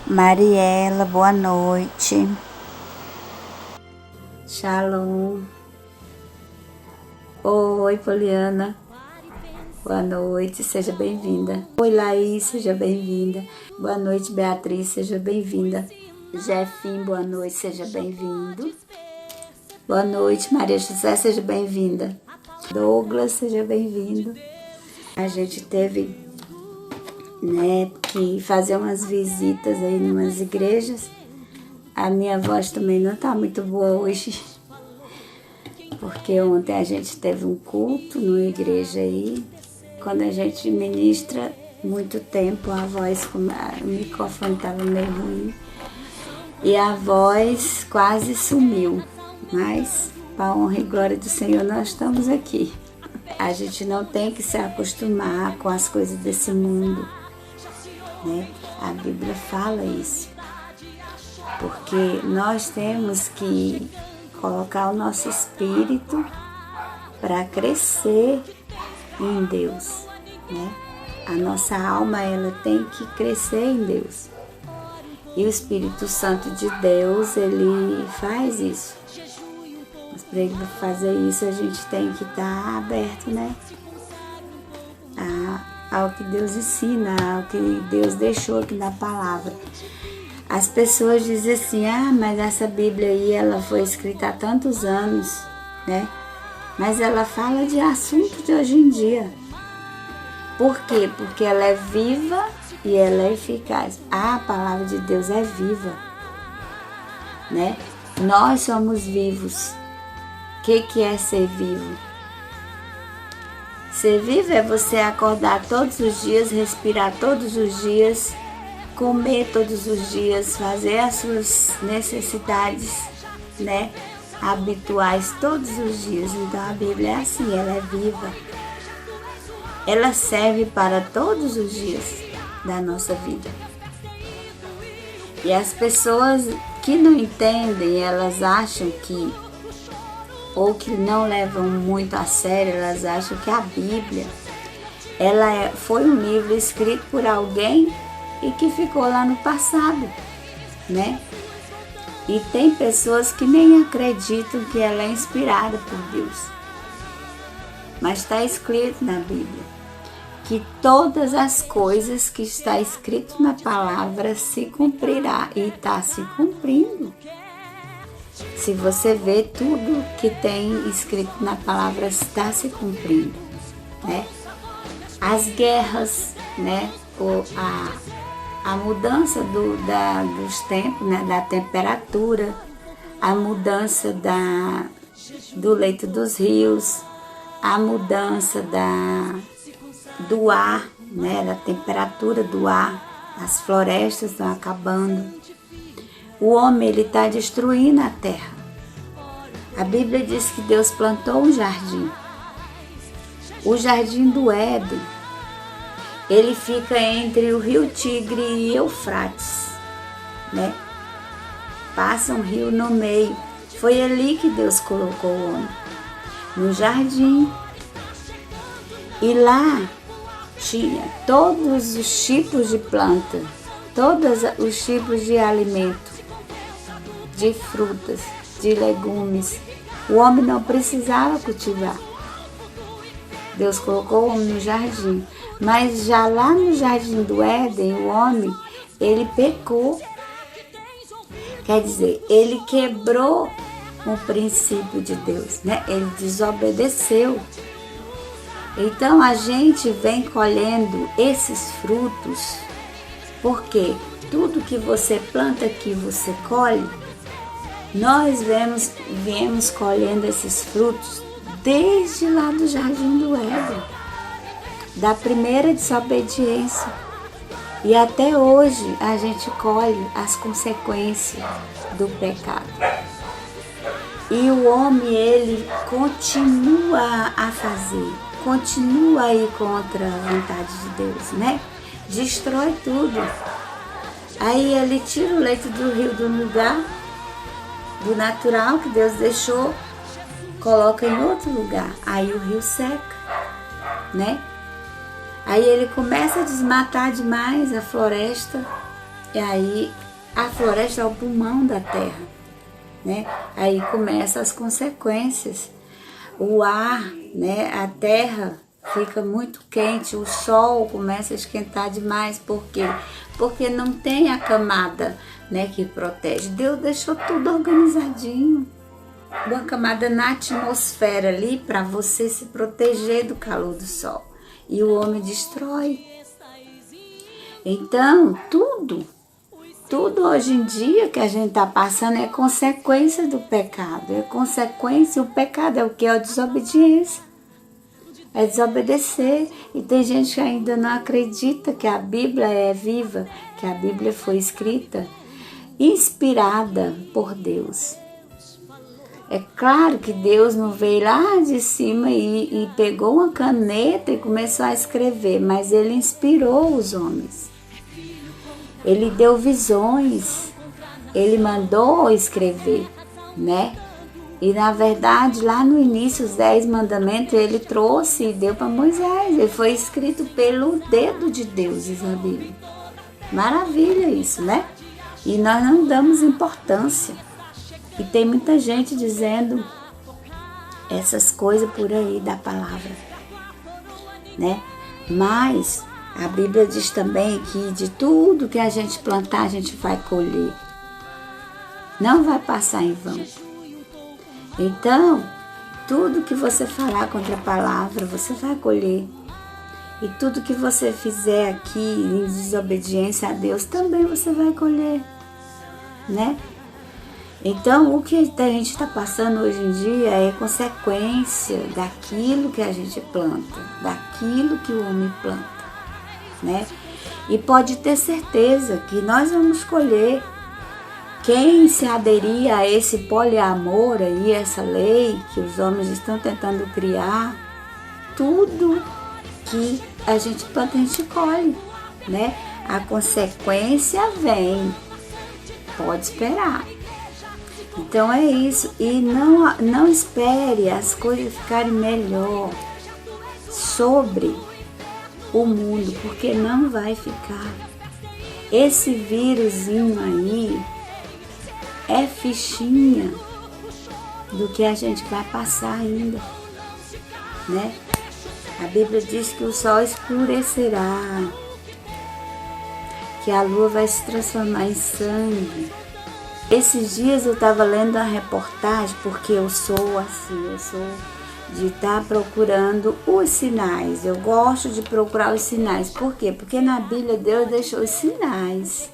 Mariela, boa noite. Shalom. Oi, Poliana. Boa noite, seja bem-vinda. Oi, Laís, seja bem-vinda. Boa noite, Beatriz, seja bem-vinda. Jefim, boa noite, seja bem-vindo. Boa noite, Maria José, seja bem-vinda. Douglas, seja bem-vindo. A gente teve, que fazer umas visitas aí em umas igrejas. A minha voz também não tá muito boa hoje, porque ontem a gente teve um culto numa igreja aí. Quando a gente ministra muito tempo, a voz, o microfone estava meio ruim e a voz quase sumiu. Mas, para a honra e glória do Senhor, nós estamos aqui. A gente não tem que se acostumar com as coisas desse mundo, né? A Bíblia fala isso, porque nós temos que colocar o nosso espírito para crescer em Deus, né? A nossa alma, ela tem que crescer em Deus. E o Espírito Santo de Deus, ele faz isso. Mas para ele fazer isso, a gente tem que estar aberto, né? Ao que Deus ensina, ao que Deus deixou aqui na palavra. As pessoas dizem assim, mas essa Bíblia aí, ela foi escrita há tantos anos, né? Mas ela fala de assuntos de hoje em dia. Por quê? Porque ela é viva e ela é eficaz. A palavra de Deus é viva, né? Nós somos vivos. O que é ser vivo? Ser vivo é você acordar todos os dias, respirar todos os dias, comer todos os dias, fazer as suas necessidades, né, habituais todos os dias. Então a Bíblia é assim, ela é viva. Ela serve para todos os dias da nossa vida. E as pessoas que não entendem, elas acham que, ou que não levam muito a sério, elas acham que a Bíblia, foi um livro escrito por alguém e que ficou lá no passado, né? E tem pessoas que nem acreditam que ela é inspirada por Deus. Mas está escrito na Bíblia que todas as coisas que está escrito na palavra se cumprirá, e está se cumprindo. Se você vê, tudo que tem escrito na palavra está se cumprindo, né? As guerras, né? A mudança dos tempos, né? Da temperatura, a mudança do leito dos rios, a mudança do ar, né? Da temperatura do ar, as florestas estão acabando. O homem, ele está destruindo a terra. A Bíblia diz que Deus plantou um jardim. O jardim do Éden, ele fica entre o rio Tigre e Eufrates, né? Passa um rio no meio. Foi ali que Deus colocou o homem, no jardim. E lá tinha todos os tipos de planta, todos os tipos de alimento, de frutas, de legumes. O homem não precisava cultivar. Deus colocou o homem no jardim. Mas já lá no jardim do Éden, o homem, ele pecou. Quer dizer, ele quebrou o princípio de Deus, né? Ele desobedeceu. Então a gente vem colhendo esses frutos, porque tudo que você planta aqui, você colhe. Nós viemos colhendo esses frutos desde lá do jardim do Éden, da primeira desobediência. E até hoje a gente colhe as consequências do pecado. E o homem, ele continua a fazer, continua a ir contra a vontade de Deus, né? Destrói tudo. Aí ele tira o leito do rio do lugar, do natural que Deus deixou, coloca em outro lugar. Aí o rio seca, né? Aí ele começa a desmatar demais a floresta, E aí a floresta é o pulmão da terra, né? Aí começam as consequências. O ar, né? A terra fica muito quente, o sol começa a esquentar demais. Por quê? Porque não tem a camada, né, que protege. Deus deixou tudo organizadinho. Uma camada na atmosfera ali para você se proteger do calor do sol. E o homem destrói. Então, tudo hoje em dia que a gente está passando é consequência do pecado. É consequência, o pecado é o que? É a desobediência. É desobedecer. E tem gente que ainda não acredita que a Bíblia é viva, que a Bíblia foi escrita, inspirada por Deus. É claro que Deus não veio lá de cima e pegou uma caneta e começou a escrever, mas Ele inspirou os homens. Ele deu visões, Ele mandou escrever, né? E na verdade, lá no início, os 10 mandamentos, Ele trouxe e deu para Moisés. Ele foi escrito pelo dedo de Deus, diz a Bíblia. Maravilha isso, né? E nós não damos importância. E tem muita gente dizendo essas coisas por aí da palavra, né? Mas a Bíblia diz também que de tudo que a gente plantar, a gente vai colher. Não vai passar em vão. Então, tudo que você falar contra a palavra, você vai colher. E tudo que você fizer aqui em desobediência a Deus, também você vai colher, né? Então, o que a gente está passando hoje em dia é consequência daquilo que a gente planta, daquilo que o homem planta, né? E pode ter certeza que nós vamos colher. Quem se aderir a esse poliamor aí, essa lei que os homens estão tentando criar, tudo que a gente planta, a gente colhe, né? A consequência vem, pode esperar. Então é isso, e não espere as coisas ficarem melhor sobre o mundo, porque não vai ficar. Esse vírusinho aí é fichinha do que a gente vai passar ainda, né? A Bíblia diz que o sol escurecerá, que a lua vai se transformar em sangue. Esses dias eu estava lendo uma reportagem, porque eu sou assim, eu sou de estar procurando os sinais. Eu gosto de procurar os sinais. Por quê? Porque na Bíblia Deus deixou os sinais.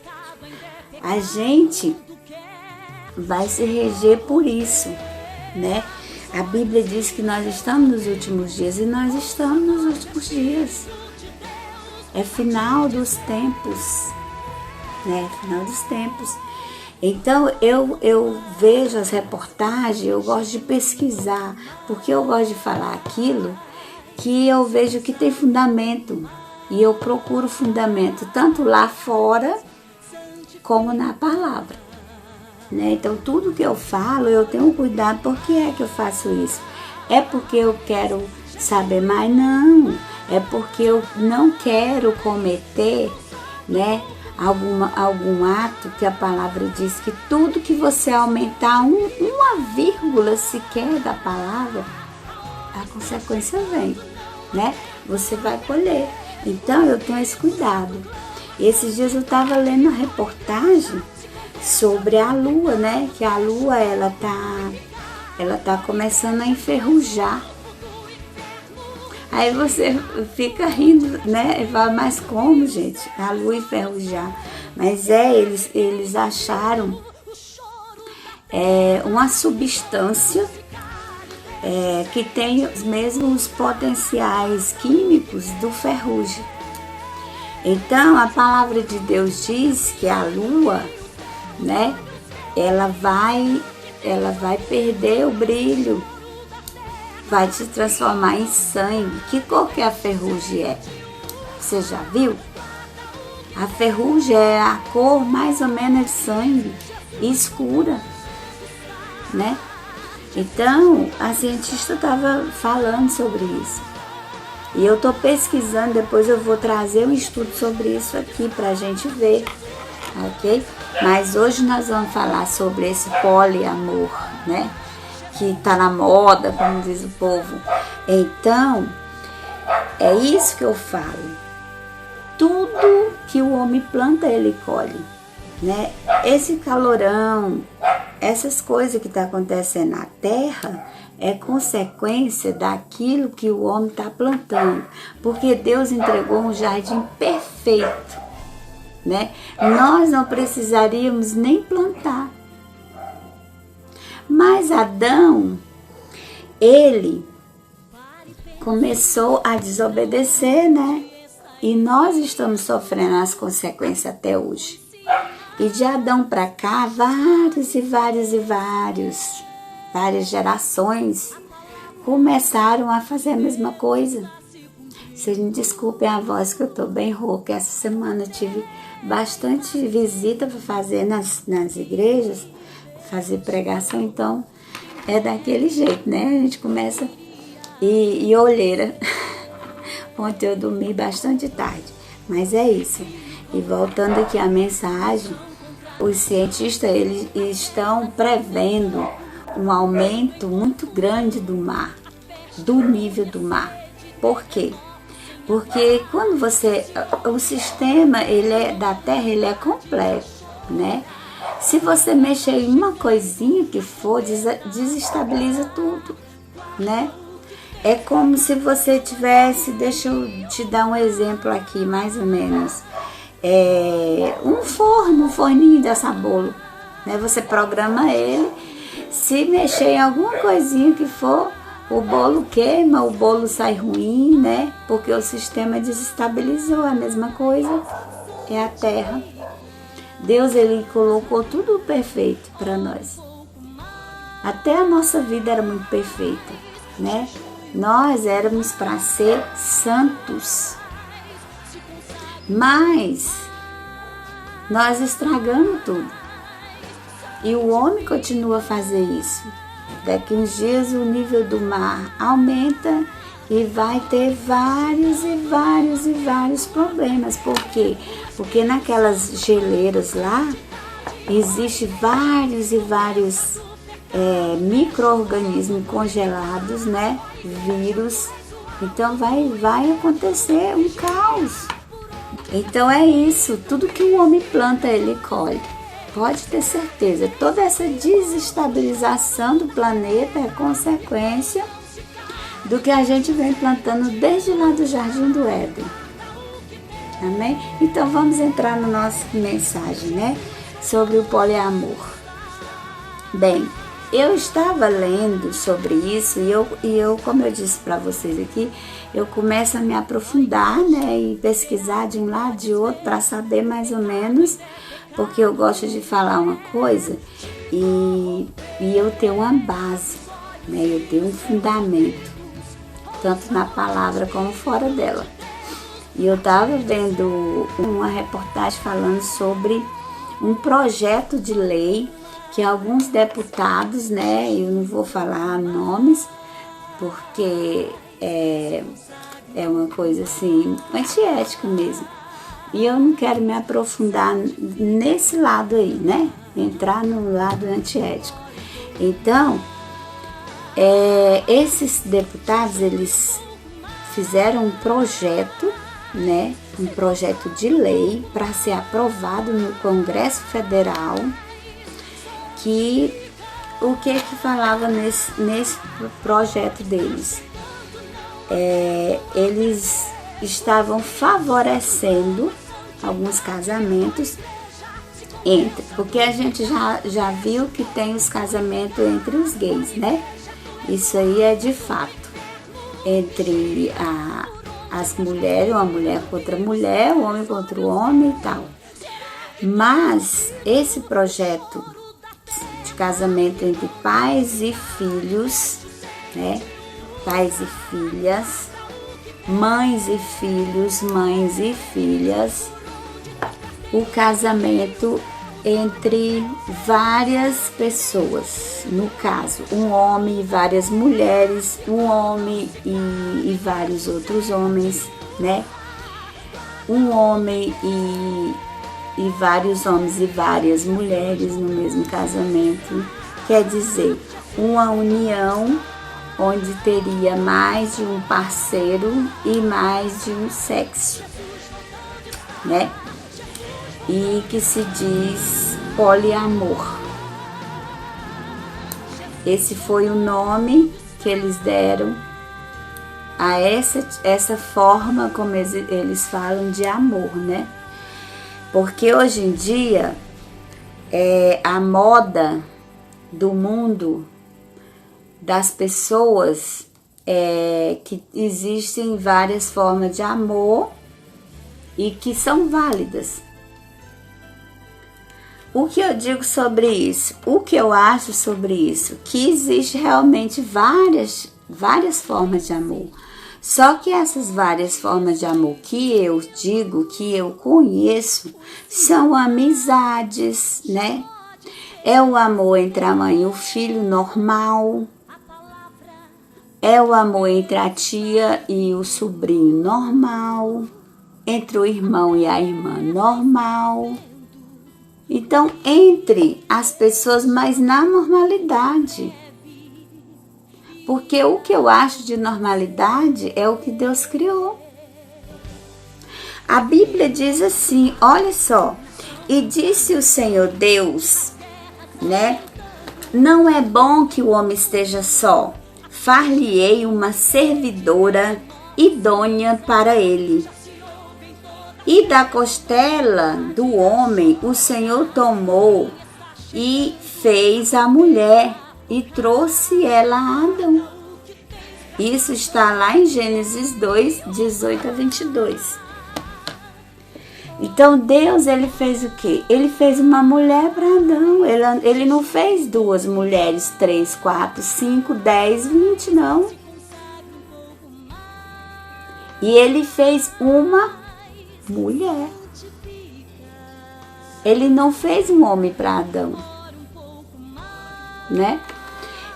A gente vai se reger por isso, né? A Bíblia diz que nós estamos nos últimos dias e nós estamos nos últimos dias. É final dos tempos, né? Final dos tempos. Então eu vejo as reportagens, eu gosto de pesquisar, porque eu gosto de falar aquilo que eu vejo que tem fundamento. E eu procuro fundamento tanto lá fora como na palavra, né? Então tudo que eu falo, eu tenho cuidado. Por que é que eu faço isso? É porque eu quero saber mais? Não. É porque eu não quero cometer, né, algum ato que a palavra diz que tudo que você aumentar uma vírgula sequer da palavra, a consequência vem, né? Você vai colher. Então eu tenho esse cuidado. Esses dias eu estava lendo uma reportagem sobre a lua, né? Que a lua ela tá começando a enferrujar. Aí você fica rindo, né? E fala, mas como, gente? A lua enferrujar. Mas eles acharam uma substância que tem os mesmos potenciais químicos do ferrugem. Então, a palavra de Deus diz que a lua, né? Ela vai perder o brilho. Vai se transformar em sangue. Que cor que a ferrugem é? Você já viu? A ferrugem é a cor mais ou menos de sangue, escura, né? Então, a cientista estava falando sobre isso. E eu estou pesquisando, depois eu vou trazer um estudo sobre isso aqui para a gente ver, ok? Mas hoje nós vamos falar sobre esse poliamor, né? Que tá na moda, como diz o povo. Então, é isso que eu falo. Tudo que o homem planta, ele colhe, né? Esse calorão, essas coisas que está acontecendo na terra é consequência daquilo que o homem está plantando, porque Deus entregou um jardim perfeito, né? Nós não precisaríamos nem plantar. Mas Adão, ele começou a desobedecer, né? E nós estamos sofrendo as consequências até hoje. E de Adão para cá, várias gerações começaram a fazer a mesma coisa. Vocês me desculpem a voz que eu tô bem rouca. Essa semana eu tive bastante visita para fazer nas igrejas, fazer pregação, então é daquele jeito, né? A gente começa e olheira. Ontem eu dormi bastante tarde, mas é isso. E voltando aqui à mensagem, os cientistas eles estão prevendo um aumento muito grande do mar, do nível do mar. Por quê? Porque quando o sistema da Terra ele é completo, né? Se você mexer em uma coisinha que for, desestabiliza tudo, né? É como se você tivesse, deixa eu te dar um exemplo aqui, mais ou menos. Um forninho de assar bolo, né? Você programa ele, se mexer em alguma coisinha que for, o bolo queima, o bolo sai ruim, né? Porque o sistema desestabilizou. A mesma coisa é a terra. Deus, ele colocou tudo perfeito para nós. Até a nossa vida era muito perfeita, né? Nós éramos para ser santos. Mas nós estragamos tudo. E o homem continua a fazer isso. Daqui uns dias o nível do mar aumenta e vai ter vários problemas. Por quê? Porque naquelas geleiras lá existe vários micro-organismos congelados, né? Vírus. Então vai acontecer um caos. Então é isso, tudo que o homem planta, ele colhe. Pode ter certeza, toda essa desestabilização do planeta é consequência do que a gente vem plantando desde lá do Jardim do Éden. Amém? Então vamos entrar na nossa mensagem, né? Sobre o poliamor. Bem, eu estava lendo sobre isso e eu, como eu disse para vocês aqui, eu começo a me aprofundar, né, e pesquisar de um lado de outro para saber mais ou menos, porque eu gosto de falar uma coisa e eu tenho uma base, né, eu tenho um fundamento, tanto na palavra como fora dela. E eu estava vendo uma reportagem falando sobre um projeto de lei que alguns deputados, né, eu não vou falar nomes, porque é uma coisa assim, antiética mesmo. E eu não quero me aprofundar nesse lado aí, né, entrar no lado antiético. Então, esses deputados, eles fizeram um projeto, né, um projeto de lei para ser aprovado no Congresso Federal, que o que falava nesse projeto deles? Eles estavam favorecendo alguns casamentos porque a gente já viu que tem os casamentos entre os gays, né? Isso aí é de fato, entre as mulheres, uma mulher contra mulher, o homem contra o homem e tal. Mas esse projeto de casamento entre pais e filhos, né? Pais e filhas, mães e filhos, mães e filhas, o casamento entre várias pessoas, no caso, um homem e várias mulheres, um homem e vários outros homens, né? Um homem e vários homens e várias mulheres no mesmo casamento. Quer dizer, uma união onde teria mais de um parceiro e mais de um sexo, né? E que se diz poliamor. Esse foi o nome que eles deram a essa forma como eles falam de amor, né? Porque hoje em dia a moda do mundo, das pessoas, que existem várias formas de amor e que são válidas. O que eu digo sobre isso? O que eu acho sobre isso? Que existe realmente várias formas de amor. Só que essas várias formas de amor que eu digo, que eu conheço, são amizades, né? É o amor entre a mãe e o filho normal. É o amor entre a tia e o sobrinho normal. Entre o irmão e a irmã normal. Então, entre as pessoas, mas na normalidade. Porque o que eu acho de normalidade é o que Deus criou. A Bíblia diz assim, olha só. E disse o Senhor Deus, né? Não é bom que o homem esteja só. Far-lhe-ei uma servidora idônea para ele. E da costela do homem o Senhor tomou e fez a mulher e trouxe ela a Adão. Isso está lá em Gênesis 2, 18 a 22. Então Deus, ele fez o quê? Ele fez uma mulher para Adão. Ele não fez duas mulheres, 3, 4, 5, 10, 20, não. E ele fez uma mulher. Ele não fez um homem para Adão, né?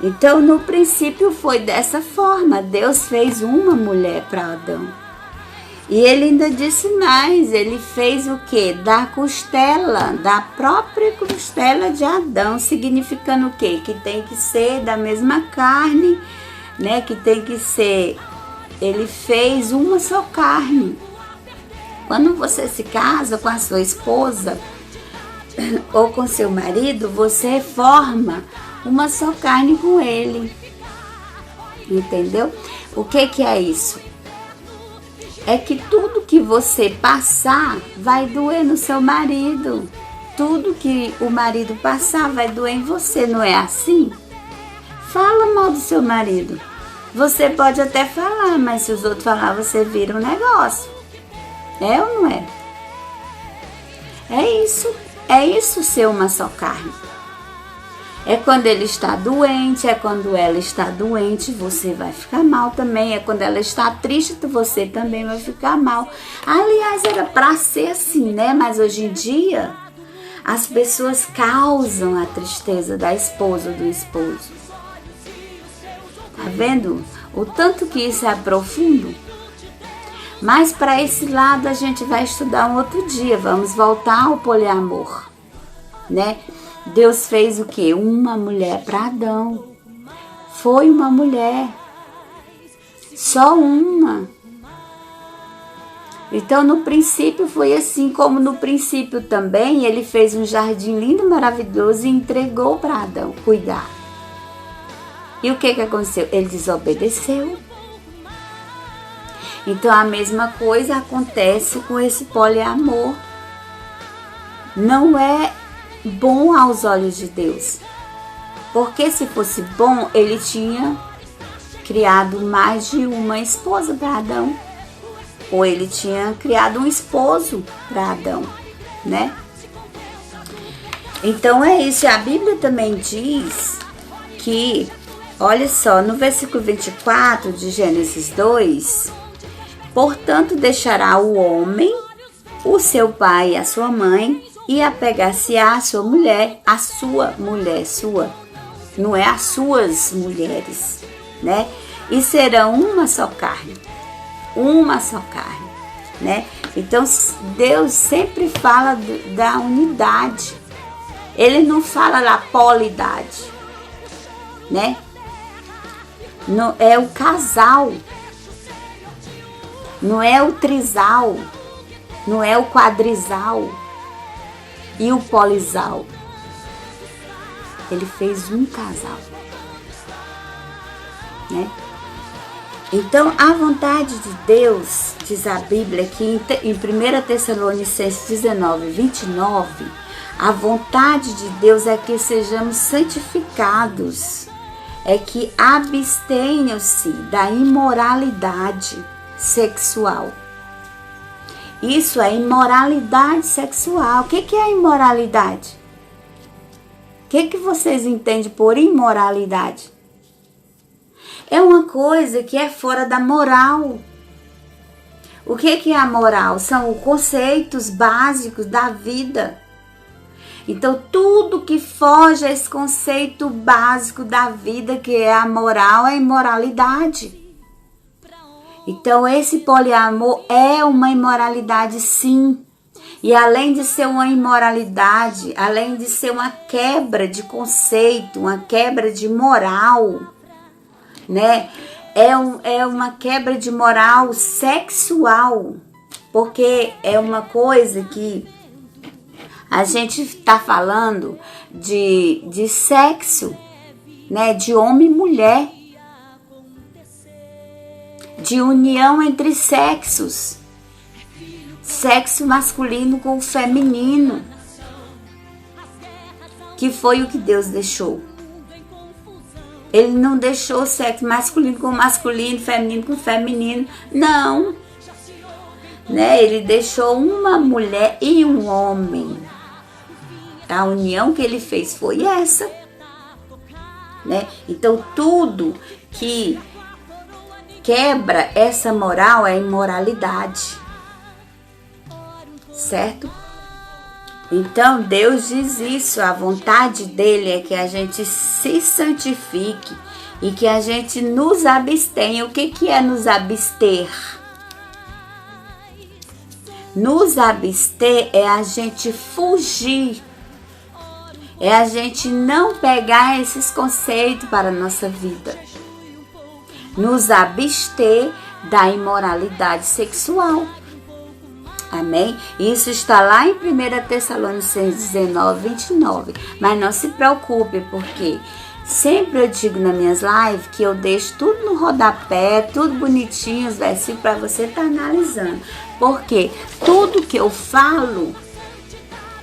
Então, no princípio foi dessa forma. Deus fez uma mulher para Adão. E ele ainda disse mais, ele fez o quê? Da costela, da própria costela de Adão, significando o quê? Que tem que ser da mesma carne, né? Que tem que ser, ele fez uma só carne. Quando você se casa com a sua esposa ou com seu marido, você forma uma só carne com ele. Entendeu? O que é isso? É que tudo que você passar vai doer no seu marido. Tudo que o marido passar vai doer em você, não é assim? Fala mal do seu marido. Você pode até falar, mas se os outros falar, você vira um negócio. É ou não é? É isso ser uma só carne. É quando ele está doente, é quando ela está doente, você vai ficar mal também. É quando ela está triste, você também vai ficar mal. Aliás, era para ser assim, né? Mas hoje em dia, as pessoas causam a tristeza da esposa ou do esposo. Tá vendo? O tanto que isso é profundo. Mas para esse lado a gente vai estudar um outro dia. Vamos voltar ao poliamor, né? Deus fez o quê? Uma mulher para Adão. Foi uma mulher. Só uma. Então, no princípio foi assim, como no princípio também, ele fez um jardim lindo, maravilhoso e entregou para Adão cuidar. E o que aconteceu? Ele desobedeceu. Então, a mesma coisa acontece com esse poliamor. Não é bom aos olhos de Deus. Porque se fosse bom, ele tinha criado mais de uma esposa para Adão. Ou ele tinha criado um esposo para Adão, né? Então é isso. A Bíblia também diz que, olha só, no versículo 24 de Gênesis 2, portanto deixará o homem, o seu pai e a sua mãe, e apegar-se-á a sua mulher, sua, não é as suas mulheres, né? E serão uma só carne, né? Então Deus sempre fala da unidade. Ele não fala da polidade, né? Não é o casal, não é o trisal, não é o quadrisal e o polisal. Ele fez um casal, né? Então, a vontade de Deus, diz a Bíblia aqui em 1 Tessalonicenses 19, 29, a vontade de Deus é que sejamos santificados, é que abstenham-se da imoralidade sexual. Isso é imoralidade sexual. O que é a imoralidade? O que vocês entendem por imoralidade? É uma coisa que é fora da moral. O que é a moral? São os conceitos básicos da vida. Então, tudo que foge a esse conceito básico da vida, que é a moral, é imoralidade. Então, esse poliamor é uma imoralidade, sim. E além de ser uma imoralidade, além de ser uma quebra de conceito, uma quebra de moral, né? É uma quebra de moral sexual, porque é uma coisa que a gente está falando de sexo, né? De homem e mulher, de união entre sexos, sexo masculino com o feminino, que foi o que Deus deixou. Ele não deixou sexo masculino com masculino, feminino com feminino, não. Né? Ele deixou uma mulher e um homem. A união que ele fez foi essa. Né? Então, tudo que quebra essa moral é imoralidade. Certo? Então, Deus diz isso, a vontade dele é que a gente se santifique e que a gente nos abstenha. O que é nos abster? Nos abster é a gente fugir, é a gente não pegar esses conceitos para a nossa vida. Nos abster da imoralidade sexual. Amém? Isso está lá em 1 Tessalonicenses 19, 29. Mas não se preocupe, porque sempre eu digo nas minhas lives que eu deixo tudo no rodapé, tudo bonitinho, os versículos para você estar analisando. Porque tudo que eu falo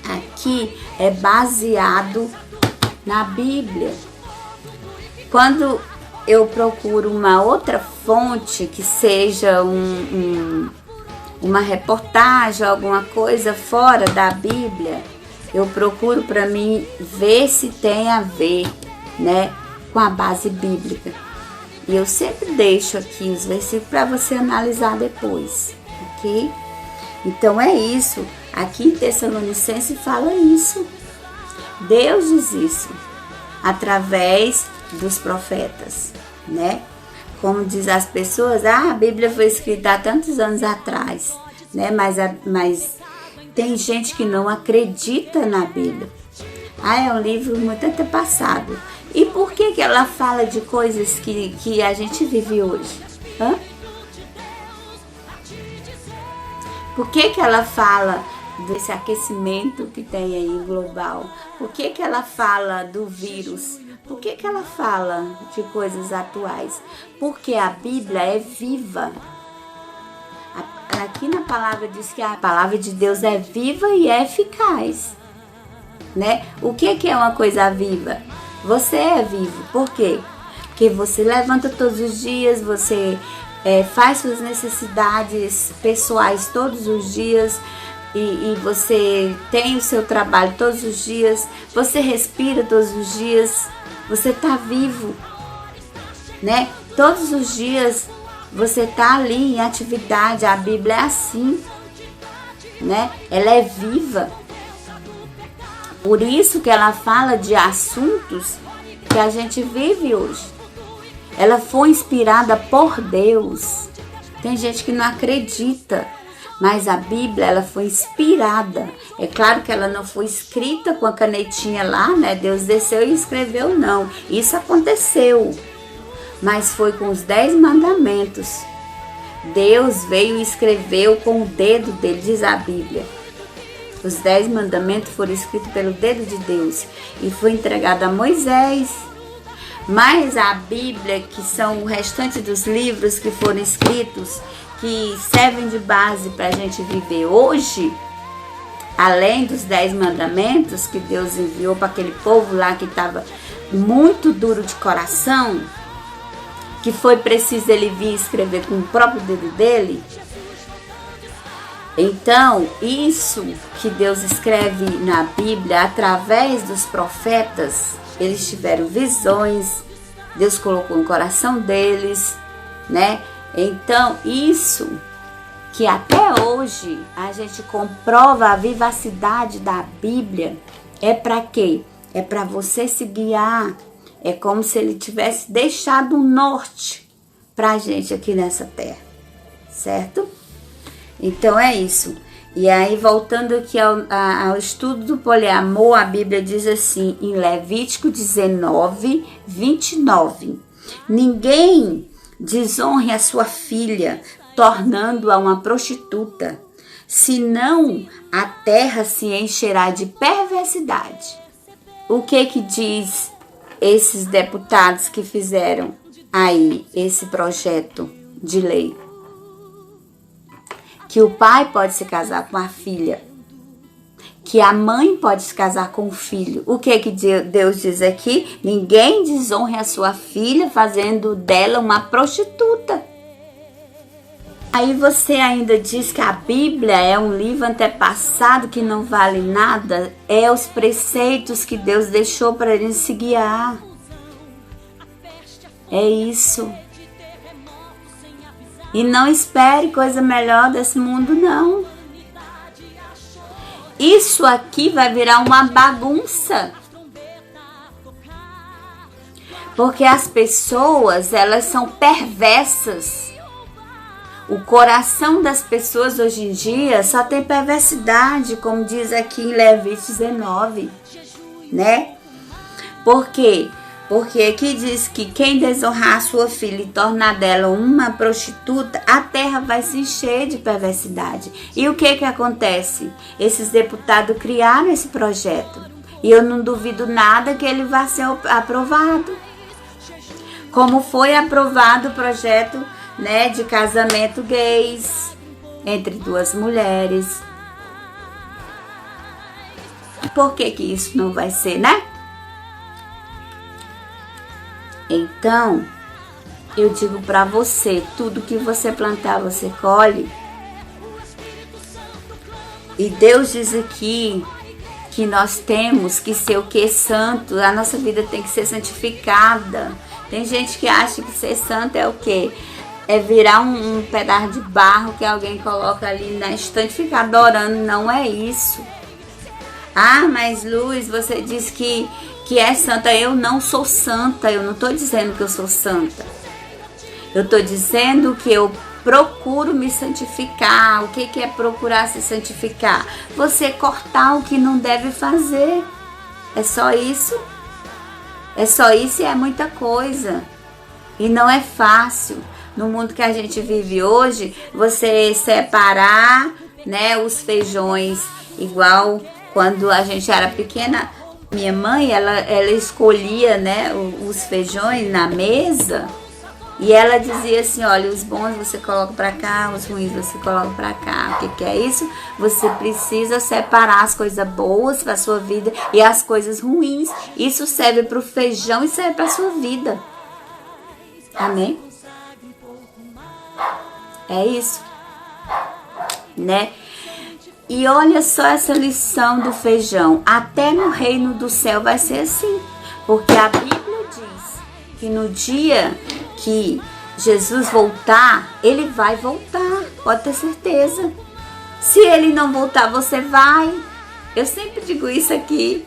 aqui é baseado na Bíblia. Quando eu procuro uma outra fonte que seja uma reportagem, alguma coisa fora da Bíblia, eu procuro para mim ver se tem a ver, né, com a base bíblica. E eu sempre deixo aqui os versículos para você analisar depois, ok? Então é isso. Aqui em Tessalonicenses fala isso. Deus diz isso através dos profetas, né? Como diz as pessoas, a Bíblia foi escrita há tantos anos atrás, né? Mas tem gente que não acredita na Bíblia. É um livro muito antepassado. E por que ela fala de coisas que a gente vive hoje? Hã? Por que ela fala desse aquecimento que tem aí global? Por que ela fala do vírus? Por que ela fala de coisas atuais? Porque a Bíblia é viva. Aqui na palavra diz que a palavra de Deus é viva e é eficaz. Né? O que é uma coisa viva? Você é vivo. Por quê? Porque você levanta todos os dias, você faz suas necessidades pessoais todos os dias, e você tem o seu trabalho todos os dias, você respira todos os dias, você está vivo, né? Todos os dias você está ali em atividade. A Bíblia é assim, né? Ela é viva. Por isso que ela fala de assuntos que a gente vive hoje. Ela foi inspirada por Deus. Tem gente que não acredita, Mas a Bíblia, ela foi inspirada. É claro que ela não foi escrita com a canetinha lá, né? Deus desceu e escreveu, não. Isso aconteceu. Mas foi com os 10 mandamentos. Deus veio e escreveu com o dedo dele, diz a Bíblia. Os 10 mandamentos foram escritos pelo dedo de Deus e foi entregado a Moisés. Mas a Bíblia, que são o restante dos livros que foram escritos, que servem de base para a gente viver hoje, além dos 10 mandamentos que Deus enviou para aquele povo lá que estava muito duro de coração, que foi preciso ele vir escrever com o próprio dedo dele. Então, isso que Deus escreve na Bíblia através dos profetas, eles tiveram visões, Deus colocou no coração deles, né? Então, isso que até hoje a gente comprova a vivacidade da Bíblia, é para quê? É para você se guiar. É como se ele tivesse deixado um norte para a gente aqui nessa terra, certo? Então é isso. E aí, voltando aqui ao estudo do poliamor, a Bíblia diz assim, em Levítico 19, 29. Ninguém desonre a sua filha, tornando-a uma prostituta, senão a terra se encherá de perversidade. O que diz esses deputados que fizeram aí esse projeto de lei? Que o pai pode se casar com a filha, que a mãe pode se casar com o filho. O que Deus diz aqui? Ninguém desonre a sua filha fazendo dela uma prostituta. Aí você ainda diz que a Bíblia é um livro antepassado que não vale nada. É os preceitos que Deus deixou para a gente se guiar. É isso. E não espere coisa melhor desse mundo, não. Isso aqui vai virar uma bagunça. Porque as pessoas, elas são perversas. O coração das pessoas hoje em dia só tem perversidade, como diz aqui em Levítico 19, né? Por quê? Porque aqui diz que quem desonrar a sua filha e tornar dela uma prostituta, a terra vai se encher de perversidade. E o que acontece? Esses deputados criaram esse projeto. E eu não duvido nada que ele vá ser aprovado. Como foi aprovado o projeto, né, de casamento gays entre duas mulheres. Por que isso não vai ser, né? Então, eu digo para você, tudo que você plantar, você colhe. E Deus diz aqui que nós temos que ser o que? Santo. A nossa vida tem que ser santificada. Tem gente que acha que ser santo é o quê? É virar um pedaço de barro que alguém coloca ali na estante e ficar adorando. Não é isso. Ah, mas Luz, você diz que é santa. Eu não sou santa. Eu não estou dizendo que eu sou santa. Eu estou dizendo que eu procuro me santificar. O que é procurar se santificar? Você cortar o que não deve fazer. É só isso. É só isso e é muita coisa. E não é fácil. No mundo que a gente vive hoje, você separar, né, os feijões, igual quando a gente era pequena, minha mãe, ela escolhia, né, os feijões na mesa e ela dizia assim, olha, os bons você coloca para cá, os ruins você coloca para cá. O que é isso? Você precisa separar as coisas boas para sua vida e as coisas ruins. Isso serve para o feijão e serve para sua vida. Amém? É isso, né? E olha só essa lição do feijão. Até no reino do céu vai ser assim. Porque a Bíblia diz que no dia que Jesus voltar, ele vai voltar. Pode ter certeza. Se ele não voltar, você vai. Eu sempre digo isso aqui.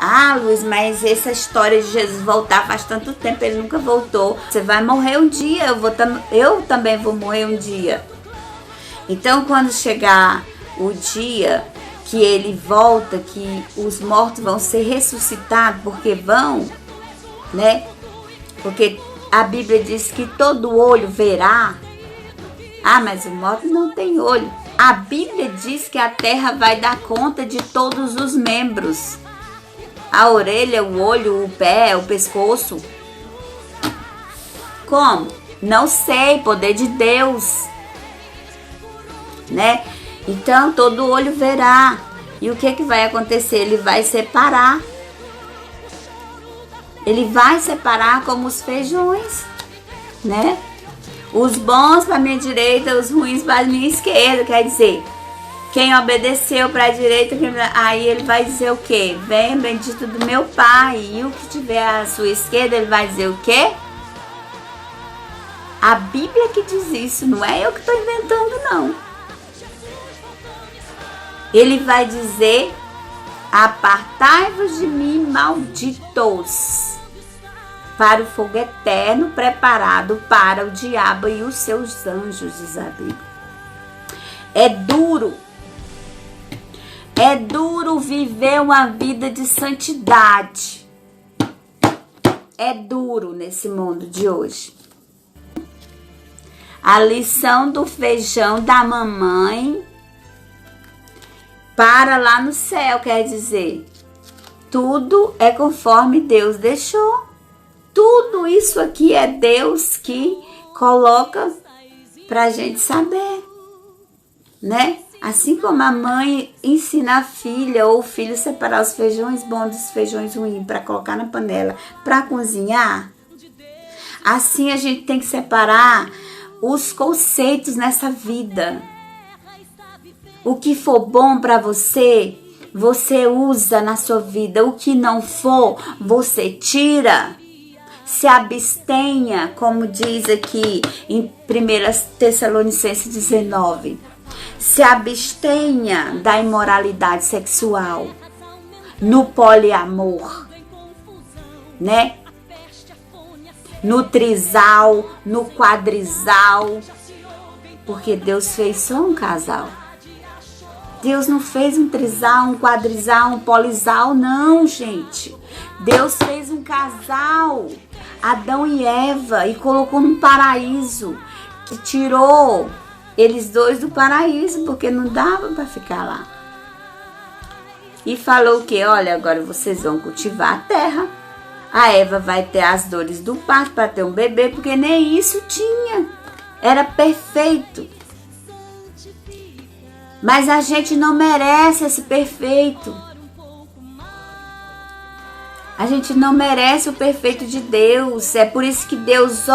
Ah, Luz, mas essa história de Jesus voltar faz tanto tempo, ele nunca voltou. Você vai morrer um dia, eu também vou morrer um dia. Então, quando chegar o dia que ele volta, que os mortos vão ser ressuscitados, porque vão, né? Porque a Bíblia diz que todo olho verá. Ah, mas o morto não tem olho. A Bíblia diz que a terra vai dar conta de todos os membros. A orelha, o olho, o pé, o pescoço. Como? Não sei, poder de Deus, né? Então todo olho verá. E o que vai acontecer? Ele vai separar. Ele vai separar como os feijões, né? Os bons para a minha direita, os ruins para a minha esquerda. Quer dizer, quem obedeceu para a direita, aí ele vai dizer o quê? Vem, bendito do meu Pai. E o que tiver à sua esquerda, ele vai dizer o quê? A Bíblia que diz isso, não é eu que estou inventando, não. Ele vai dizer: apartai-vos de mim, malditos, para o fogo eterno preparado para o diabo e os seus anjos, diz a Bíblia. É duro viver uma vida de santidade. É duro nesse mundo de hoje. A lição do feijão da mamãe para lá no céu, quer dizer, tudo é conforme Deus deixou. Tudo isso aqui é Deus que coloca pra gente saber, né? Assim como a mãe ensina a filha ou o filho a separar os feijões bons dos feijões ruins para colocar na panela para cozinhar, assim a gente tem que separar os conceitos nessa vida. O que for bom para você, você usa na sua vida. O que não for, você tira. Se abstenha, como diz aqui em 1 Tessalonicenses 19. Se abstenha da imoralidade sexual, no poliamor, né? No trisal, no quadrisal, porque Deus fez só um casal. Deus não fez um trisal, um quadrisal, um polisal, não, gente. Deus fez um casal, Adão e Eva, e colocou num paraíso, que tirou eles dois do paraíso, porque não dava para ficar lá. E falou que, olha, agora vocês vão cultivar a terra. A Eva vai ter as dores do parto para ter um bebê, porque nem isso tinha. Era perfeito. Mas a gente não merece esse perfeito. A gente não merece o perfeito de Deus. É por isso que Deus,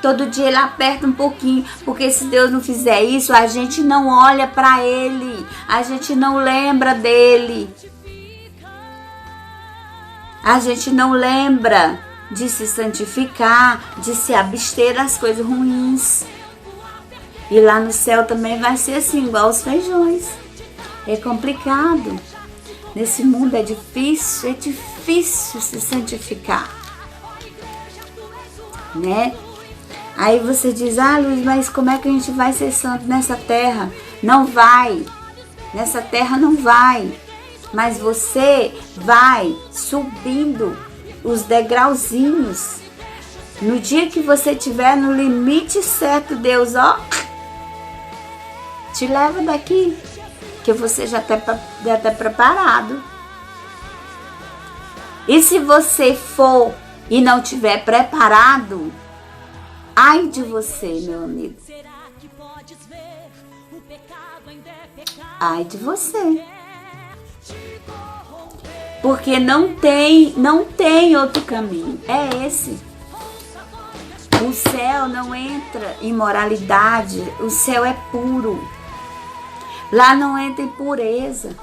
todo dia ele aperta um pouquinho. Porque se Deus não fizer isso, a gente não olha para Ele. A gente não lembra dEle. A gente não lembra de se santificar, de se abster das coisas ruins. E lá no céu também vai ser assim, igual os feijões. É complicado. Nesse mundo é difícil se santificar, né? Aí você diz: ah, Luiz, mas como é que a gente vai ser santo nessa terra? Não vai. Nessa terra não vai. Mas você vai subindo os degrauzinhos. No dia que você estiver no limite certo, Deus, te leva daqui, que você já está preparado. E se você for e não estiver preparado, ai de você, meu amigo. Ai de você. Porque não tem outro caminho. É esse. O céu não entra em moralidade. O céu é puro. Lá não entra impureza.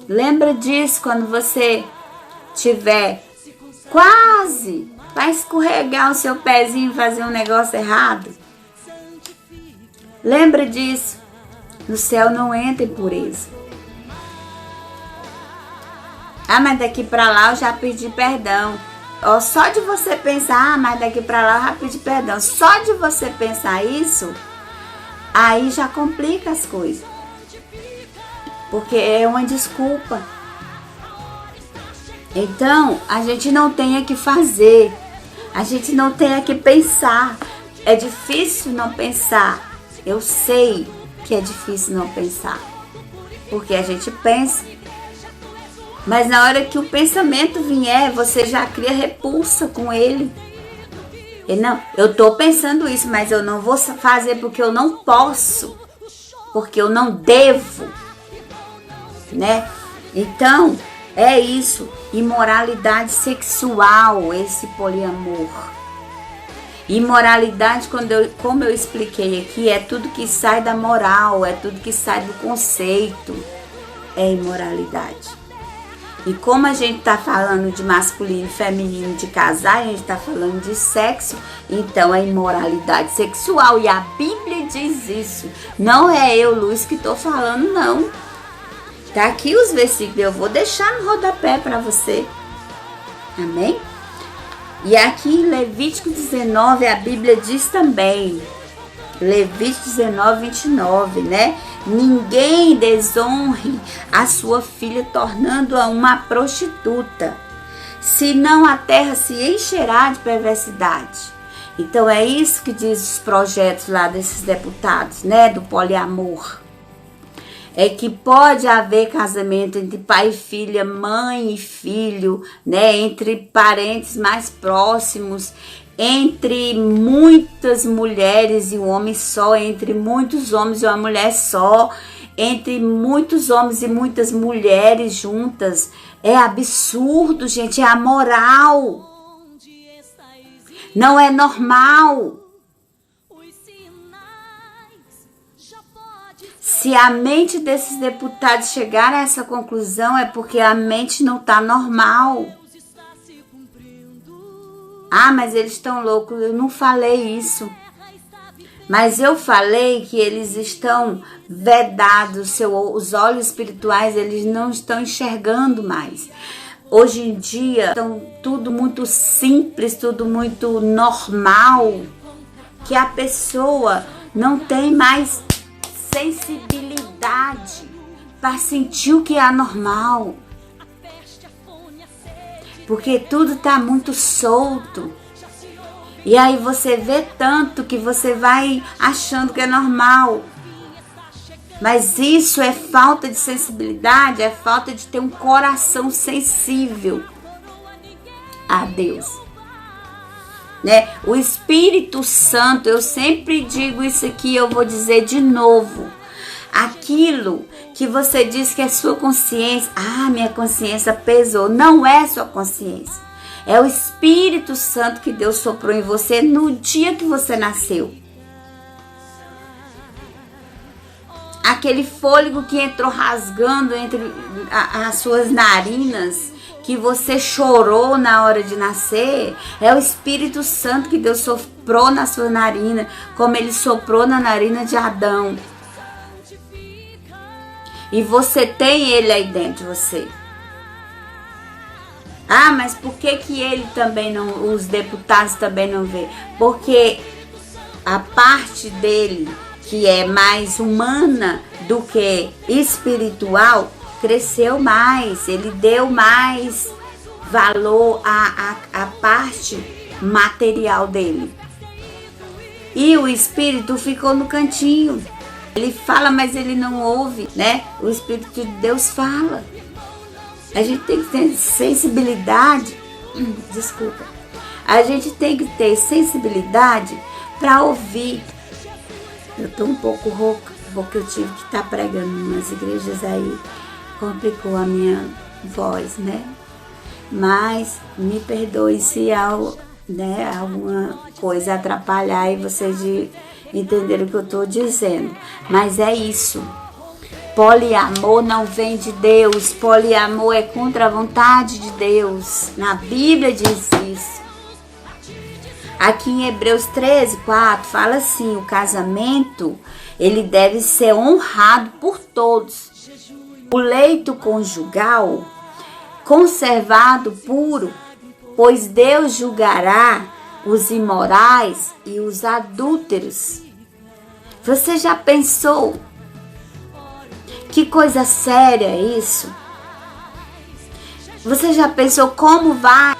Lembra disso quando você tiver quase vai escorregar o seu pezinho e fazer um negócio errado. Lembra disso. No céu não entra impureza. Ah, mas daqui para lá eu já pedi perdão. ó, só de você pensar, mas daqui pra lá eu já pedi perdão. Só de você pensar isso, aí já complica as coisas. Porque é uma desculpa. Então, a gente não tem o que fazer. A gente não tem o que pensar. É difícil não pensar. Eu sei que é difícil não pensar. Porque a gente pensa. Mas na hora que o pensamento vier, você já cria repulsa com ele. E não, eu tô pensando isso, mas eu não vou fazer porque eu não posso. Porque eu não devo. Né? Então, é isso. Imoralidade sexual, esse poliamor. Imoralidade, como eu expliquei aqui, é tudo que sai da moral, é tudo que sai do conceito. É imoralidade. E como a gente está falando de masculino e feminino, de casar, a gente está falando de sexo, então é imoralidade sexual. E a Bíblia diz isso. Não é eu, Luiz, que estou falando, não. Tá aqui os versículos, eu vou deixar no rodapé para você. Amém? E aqui em Levítico 19, a Bíblia diz também, Levítico 19, 29, né? Ninguém desonre a sua filha tornando-a uma prostituta, senão a terra se encherá de perversidade. Então é isso que diz os projetos lá desses deputados, né? Do poliamor. É que pode haver casamento entre pai e filha, mãe e filho, né? Entre parentes mais próximos, entre muitas mulheres e um homem só, entre muitos homens e uma mulher só, entre muitos homens e muitas mulheres juntas. É absurdo, gente, é amoral. Não é normal. Se a mente desses deputados chegar a essa conclusão, é porque a mente não está normal. Ah, mas eles estão loucos. Eu não falei isso. Mas eu falei que eles estão vedados, os olhos espirituais, eles não estão enxergando mais. Hoje em dia, estão tudo muito simples, tudo muito normal, que a pessoa não tem mais sensibilidade para sentir o que é anormal. Porque tudo está muito solto. E aí você vê tanto que você vai achando que é normal. Mas isso é falta de sensibilidade, é falta de ter um coração sensível a Deus. Né? O Espírito Santo, eu sempre digo isso aqui, eu vou dizer de novo. Aquilo que você diz que é sua consciência, minha consciência pesou, não é sua consciência. É o Espírito Santo que Deus soprou em você no dia que você nasceu. Aquele fôlego que entrou rasgando entre as suas narinas, que você chorou na hora de nascer, é o Espírito Santo que Deus soprou na sua narina, como ele soprou na narina de Adão. E você tem ele aí dentro de você. Mas por que ele também não, os deputados também não vê? Porque a parte dele, que é mais humana do que espiritual, cresceu mais, ele deu mais valor à parte material dele. E o espírito ficou no cantinho. Ele fala, mas ele não ouve, né? O Espírito de Deus fala. A gente tem que ter sensibilidade. Desculpa. A gente tem que ter sensibilidade para ouvir. Eu tô um pouco rouca, porque eu tive que estar pregando nas igrejas aí. Complicou a minha voz, né? Mas me perdoe se alguma coisa atrapalhar e vocês entenderam o que eu estou dizendo. Mas é isso. Poliamor não vem de Deus. Poliamor é contra a vontade de Deus. Na Bíblia diz isso. Aqui em Hebreus 13, 4, fala assim: o casamento, ele deve ser honrado por todos. O leito conjugal, conservado puro, pois Deus julgará os imorais e os adúlteros. Você já pensou? Que coisa séria é isso? Você já pensou como vai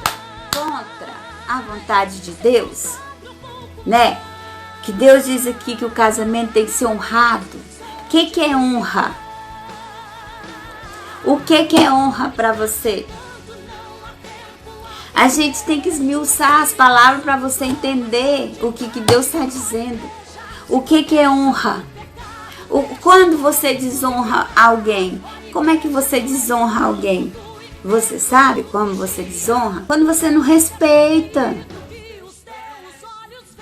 contra a vontade de Deus? Né? Que Deus diz aqui que o casamento tem que ser honrado. O que é honra? O que é honra para você? A gente tem que esmiuçar as palavras para você entender o que Deus está dizendo. O que é honra? Quando você desonra alguém, como é que você desonra alguém? Você sabe como você desonra? Quando você não respeita,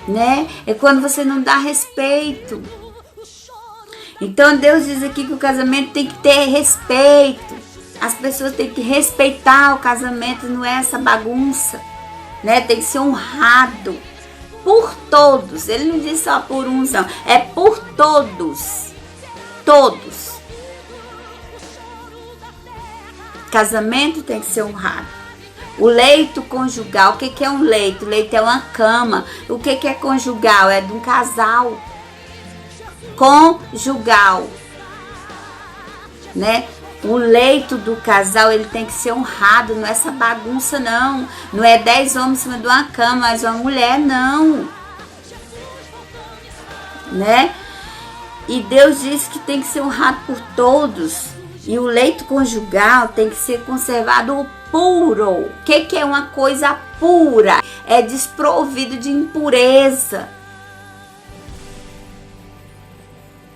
né? É quando você não dá respeito. Então Deus diz aqui que o casamento tem que ter respeito. As pessoas têm que respeitar o casamento, não é essa bagunça, né? Tem que ser honrado por todos. Ele não diz só por uns, não. É por todos. Todos. Casamento tem que ser honrado. O leito conjugal, o que é um leito? O leito é uma cama. O que é conjugal? É de um casal. Conjugal, né? O leito do casal, ele tem que ser honrado, não é essa bagunça, não. Não é 10 homens em cima de uma cama, mas uma mulher, não. Né? E Deus disse que tem que ser honrado por todos. E o leito conjugal tem que ser conservado puro. O que é uma coisa pura? É desprovido de impureza.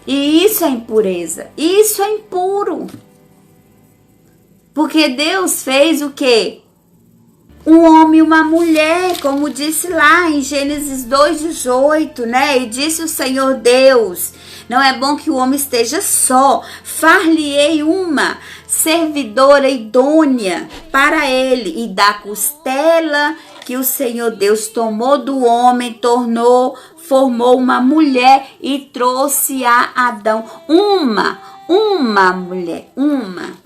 E isso é impureza. Isso é impuro. Porque Deus fez o quê? Um homem e uma mulher, como disse lá em Gênesis 2:18, né? E disse o Senhor Deus: não é bom que o homem esteja só, far-lhe-ei uma servidora idônea para ele, e da costela que o Senhor Deus tomou do homem, formou uma mulher e trouxe a Adão. Uma mulher, uma.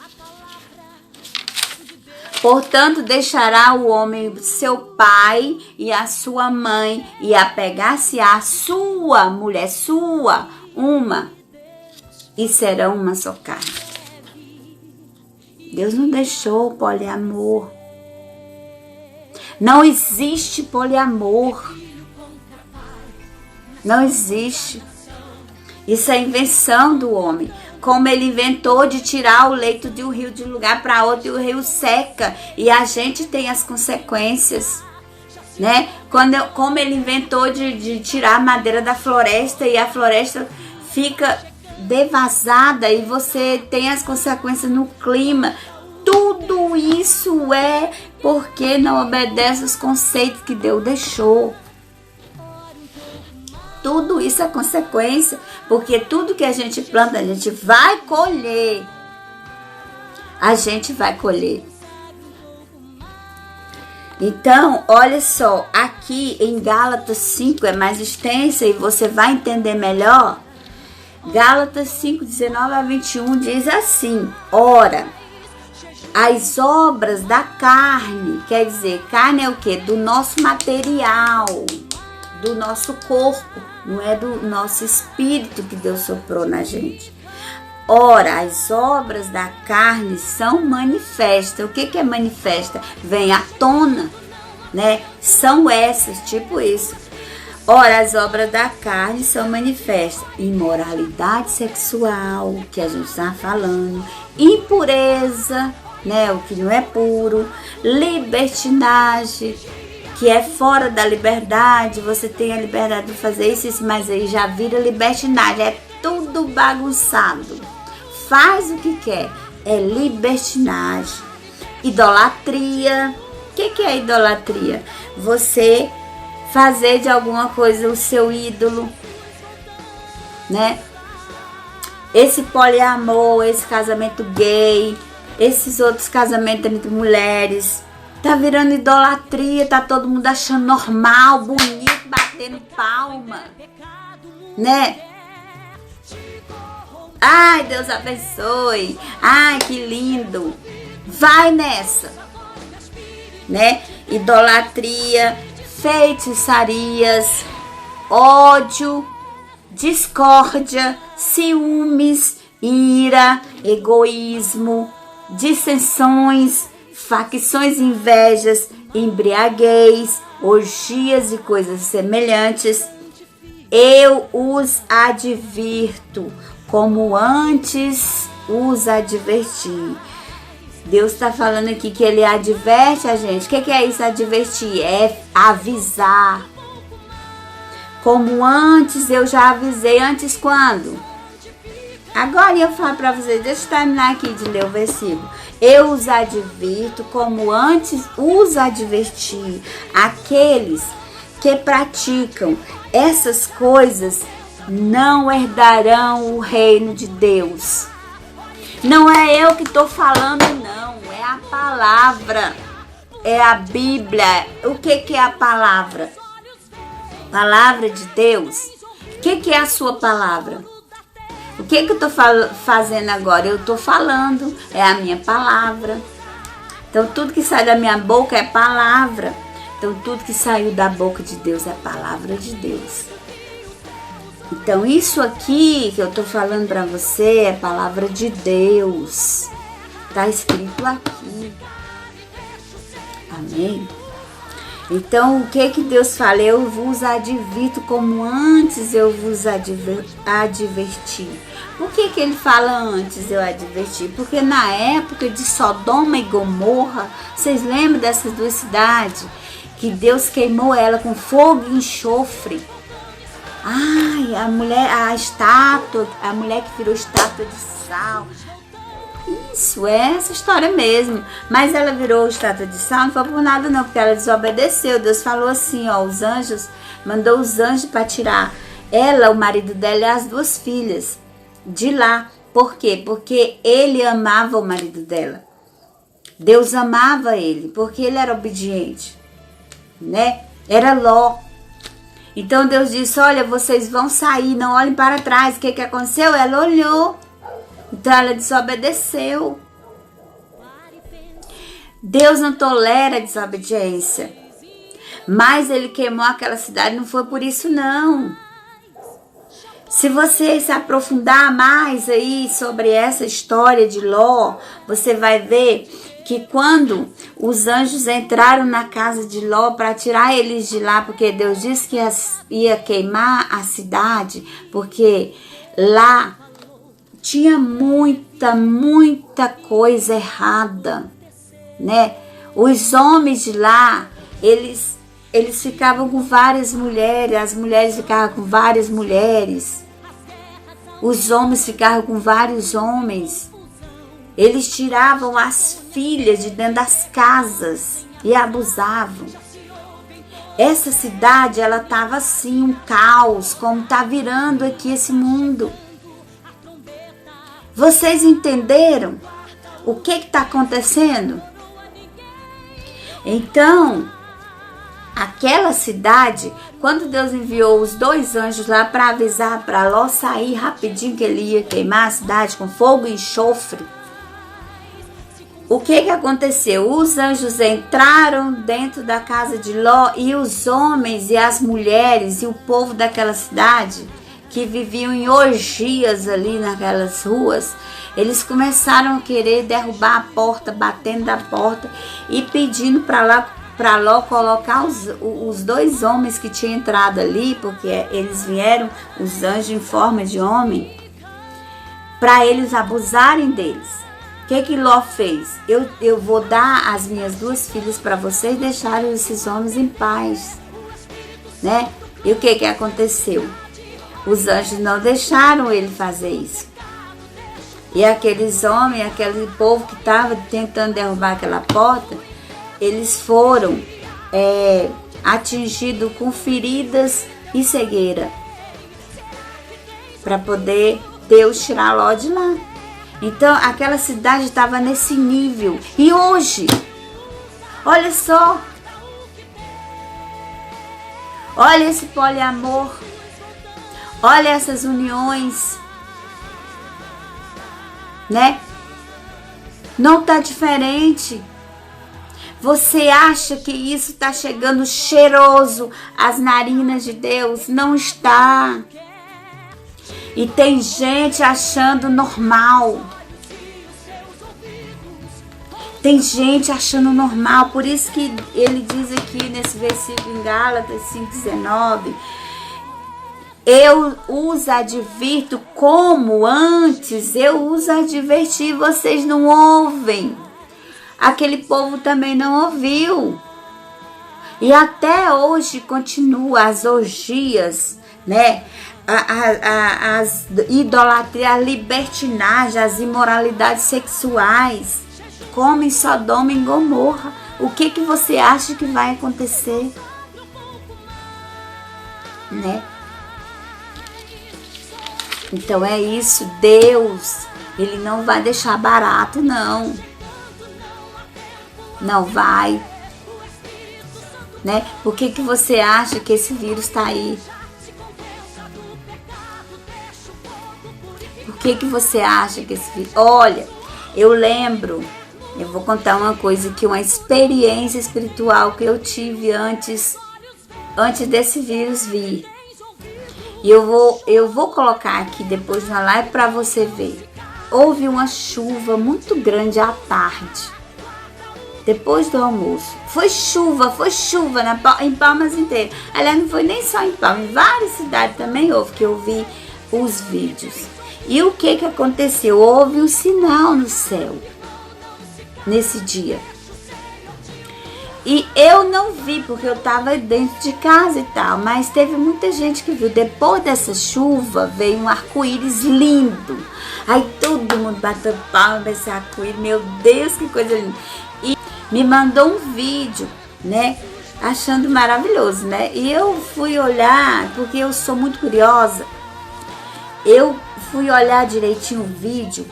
Portanto, deixará o homem seu pai e a sua mãe, e apegar-se à sua mulher, uma, e serão uma só carne. Deus não deixou poliamor. Não existe poliamor. Não existe. Isso é invenção do homem. Como ele inventou de tirar o leito de um rio de um lugar para outro e o rio seca. E a gente tem as consequências, né? Como ele inventou de tirar a madeira da floresta e a floresta fica devasada e você tem as consequências no clima. Tudo isso é porque não obedece os conceitos que Deus deixou. Tudo isso é consequência, porque tudo que a gente planta, a gente vai colher. A gente vai colher. Então, olha só, aqui em Gálatas 5 é mais extensa e você vai entender melhor. Gálatas 5:19-21 diz assim: ora, as obras da carne, quer dizer, carne é o quê? Do nosso material, do nosso corpo. Não é do nosso espírito que Deus soprou na gente. Ora, as obras da carne são manifestas. O que é manifesta? Vem à tona, né? São essas, tipo isso. Ora, as obras da carne são manifestas. Imoralidade sexual, que a gente está falando. Impureza, né? O que não é puro. Libertinagem, que é fora da liberdade, você tem a liberdade de fazer isso, mas aí já vira libertinagem, é tudo bagunçado. Faz o que quer, é libertinagem. Idolatria, o que é idolatria? Você fazer de alguma coisa o seu ídolo, né? Esse poliamor, esse casamento gay, esses outros casamentos entre mulheres, tá virando idolatria, tá todo mundo achando normal, bonito, batendo palma, né? Ai, Deus abençoe. Ai, que lindo. Vai nessa, né? idolatria, feitiçarias, ódio, discórdia, ciúmes, ira, egoísmo, dissensões, facções, invejas, embriaguez, orgias e coisas semelhantes. Eu os advirto, como antes os adverti. Deus está falando aqui que Ele adverte a gente. O que é isso, advertir? É avisar. Como antes eu já avisei. Antes quando? Agora eu falo para vocês, deixa eu terminar aqui de ler o versículo. Eu os advirto como antes os adverti. Aqueles que praticam essas coisas não herdarão o reino de Deus. Não é eu que estou falando, não. É a palavra. É a Bíblia. O que é a palavra? Palavra de Deus. O que é a sua palavra? O que eu estou fazendo agora? Eu estou falando. É a minha palavra. Então, tudo que sai da minha boca é palavra. Então, tudo que saiu da boca de Deus é palavra de Deus. Então, isso aqui que eu estou falando para você é palavra de Deus. Está escrito aqui. Amém? Então, o que Deus fala? Eu vos advirto como antes eu vos adverti. Por que Ele fala antes eu adverti? Porque na época de Sodoma e Gomorra, vocês lembram dessas duas cidades? Que Deus queimou ela com fogo e enxofre. Ai, a mulher que virou estátua de sal. Isso, é essa história mesmo. Mas ela virou estátua de sal, não foi por nada não, porque ela desobedeceu. Deus falou assim, ó, os anjos, mandou os anjos para tirar ela, o marido dela e as duas filhas de lá. Por quê? Porque ele amava o marido dela. Deus amava ele, porque ele era obediente, né? Era Ló. Então Deus disse, olha, vocês vão sair, não olhem para trás. O que aconteceu? Ela olhou. Então ela desobedeceu. Deus não tolera a desobediência. Mas Ele queimou aquela cidade, não foi por isso não. Se você se aprofundar mais aí sobre essa história de Ló, você vai ver que quando os anjos entraram na casa de Ló para tirar eles de lá, porque Deus disse que ia queimar a cidade, porque lá tinha muita coisa errada, né? Os homens de lá, eles ficavam com várias mulheres, as mulheres ficavam com várias mulheres, os homens ficavam com vários homens. Eles tiravam as filhas de dentro das casas e abusavam. Essa cidade, ela estava assim, um caos, como está virando aqui esse mundo. Vocês entenderam o que está acontecendo? Então, aquela cidade, quando Deus enviou os dois anjos lá para avisar para Ló sair rapidinho, que ele ia queimar a cidade com fogo e enxofre, o que aconteceu? Os anjos entraram dentro da casa de Ló e os homens e as mulheres e o povo daquela cidade, que viviam em orgias ali naquelas ruas, eles começaram a querer derrubar a porta, batendo da porta e pedindo para Ló colocar os dois homens que tinham entrado ali, porque eles vieram, os anjos em forma de homem, para eles abusarem deles. O que Ló fez? Eu vou dar as minhas duas filhas para vocês deixarem esses homens em paz, né? E o que aconteceu? Os anjos não deixaram ele fazer isso. E aqueles homens, aquele povo que estava tentando derrubar aquela porta, eles foram atingidos com feridas e cegueira, para poder Deus tirar Ló de lá. Então, aquela cidade estava nesse nível. E hoje, olha só, olha esse poliamor, olha essas uniões, né? Não está diferente. Você acha que isso está chegando cheiroso às narinas de Deus? Não está. E tem gente achando normal. Tem gente achando normal. Por isso que ele diz aqui nesse versículo em Gálatas 5,19: eu os advirto como antes eu os adverti, vocês não ouvem. Aquele povo também não ouviu. E até hoje continua as orgias, né? As idolatrias, a libertinagem, as imoralidades sexuais, como em Sodoma e Gomorra. O que você acha que vai acontecer? Né? Então é isso, Deus, Ele não vai deixar barato, não. Não vai. Né? Por que você acha que esse vírus está aí? Por que você acha que esse vírus... Olha, eu lembro, eu vou contar uma coisa aqui, uma experiência espiritual que eu tive antes desse vírus vir. E eu vou colocar aqui depois na live para você ver. Houve uma chuva muito grande à tarde, depois do almoço. Foi chuva em Palmas inteira. Aliás, não foi nem só em Palmas, em várias cidades também houve, que eu vi os vídeos. E o que aconteceu? Houve um sinal no céu nesse dia. E eu não vi, porque eu estava dentro de casa e tal, mas teve muita gente que viu. Depois dessa chuva, veio um arco-íris lindo. Aí todo mundo bateu palma para esse arco-íris. Meu Deus, que coisa linda. E me mandou um vídeo, né, achando maravilhoso, né? E eu fui olhar, porque eu sou muito curiosa. Eu fui olhar direitinho o vídeo.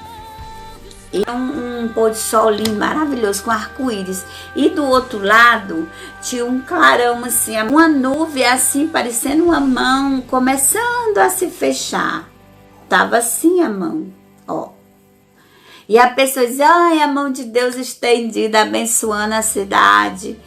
E um pôr de sol lindo, maravilhoso, com arco-íris. E do outro lado tinha um clarão assim, uma nuvem assim, parecendo uma mão começando a se fechar. Tava assim a mão, ó. E a pessoa dizia, ai, a mão de Deus estendida, abençoando a cidade.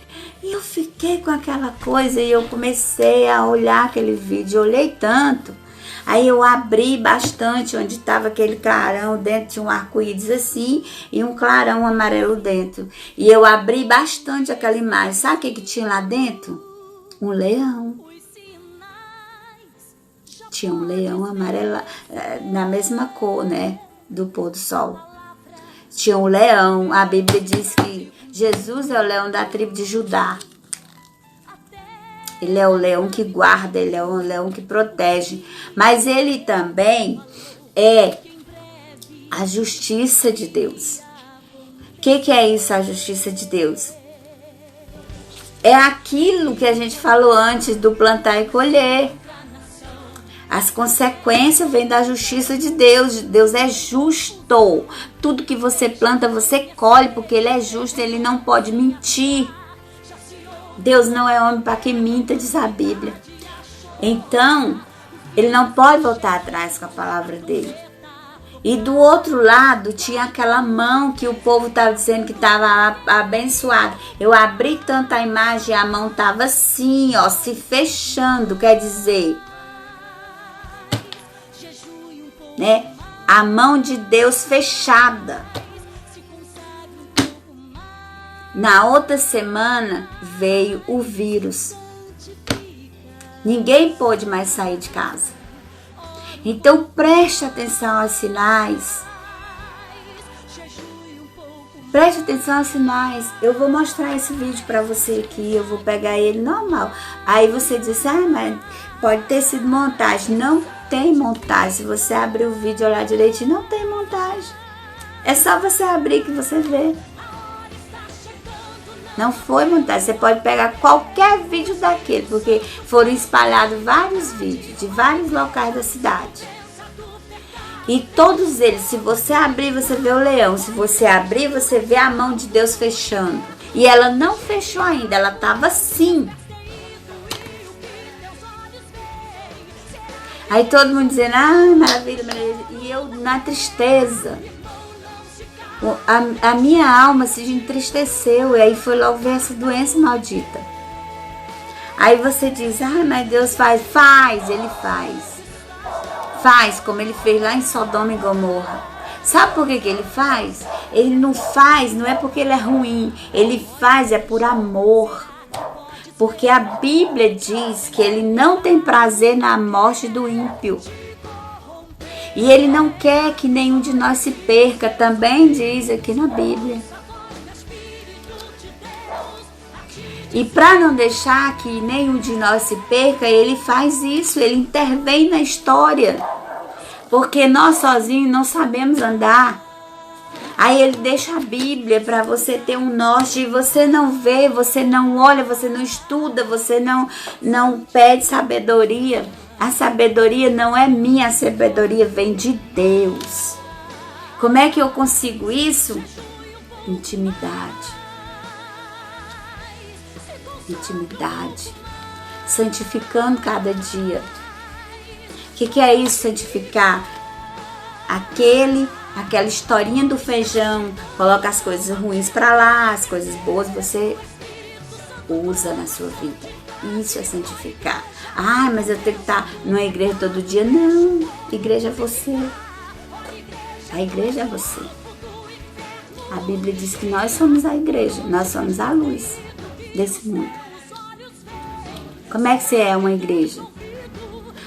E eu fiquei com aquela coisa e eu comecei a olhar aquele vídeo, olhei tanto. Aí eu abri bastante onde estava aquele clarão, dentro tinha um arco-íris assim e um clarão amarelo dentro. E eu abri bastante aquela imagem. Sabe o que tinha lá dentro? Um leão. Tinha um leão amarelo na mesma cor, né, do pôr do sol. Tinha um leão. A Bíblia diz que Jesus é o leão da tribo de Judá. Ele é o leão que guarda, ele é o leão que protege. Mas ele também é a justiça de Deus. O que é isso, a justiça de Deus? É aquilo que a gente falou antes do plantar e colher. As consequências vêm da justiça de Deus. Deus é justo. Tudo que você planta, você colhe, porque Ele é justo, Ele não pode mentir. Deus não é homem para que minta, diz a Bíblia. Então, Ele não pode voltar atrás com a palavra dele. E do outro lado tinha aquela mão que o povo estava dizendo que estava abençoada. Eu abri tanto a imagem, a mão estava assim, ó, se fechando, quer dizer, né? A mão de Deus fechada. Na outra semana veio o vírus. Ninguém pôde mais sair de casa. Então preste atenção aos sinais. Preste atenção aos sinais. Eu vou mostrar esse vídeo para você aqui. Eu vou pegar ele normal. Aí você diz, mas pode ter sido montagem. Não tem montagem. Se você abrir o vídeo e olhar direitinho, não tem montagem. É só você abrir que você vê. Não foi montagem. Você pode pegar qualquer vídeo daquele, porque foram espalhados vários vídeos de vários locais da cidade. E todos eles, se você abrir, você vê o leão. Se você abrir, você vê a mão de Deus fechando. E ela não fechou ainda, ela estava assim. Aí todo mundo dizendo, maravilha, maravilha. E eu na tristeza. A minha alma se entristeceu, e aí foi logo ver essa doença maldita. Aí você diz, mas Deus faz. Ele faz. Faz como ele fez lá em Sodoma e Gomorra. Sabe por que ele faz? Ele não faz, não é porque ele é ruim. Ele faz por amor. Porque a Bíblia diz que ele não tem prazer na morte do ímpio. E ele não quer que nenhum de nós se perca. Também diz aqui na Bíblia. E para não deixar que nenhum de nós se perca, ele faz isso, ele intervém na história. Porque nós sozinhos não sabemos andar. Aí ele deixa a Bíblia para você ter um norte, e você não vê, você não olha, você não estuda, você não pede sabedoria. A sabedoria não é minha, a sabedoria vem de Deus. Como é que eu consigo isso? Intimidade. Intimidade, santificando cada dia. O que é isso, santificar? Aquela historinha do feijão, coloca as coisas ruins para lá, as coisas boas você usa na sua vida. Isso é santificar. Mas eu tenho que estar numa igreja todo dia. Não, igreja é você. A igreja é você. A Bíblia diz que nós somos a igreja, nós somos a luz desse mundo. Como é que você é uma igreja?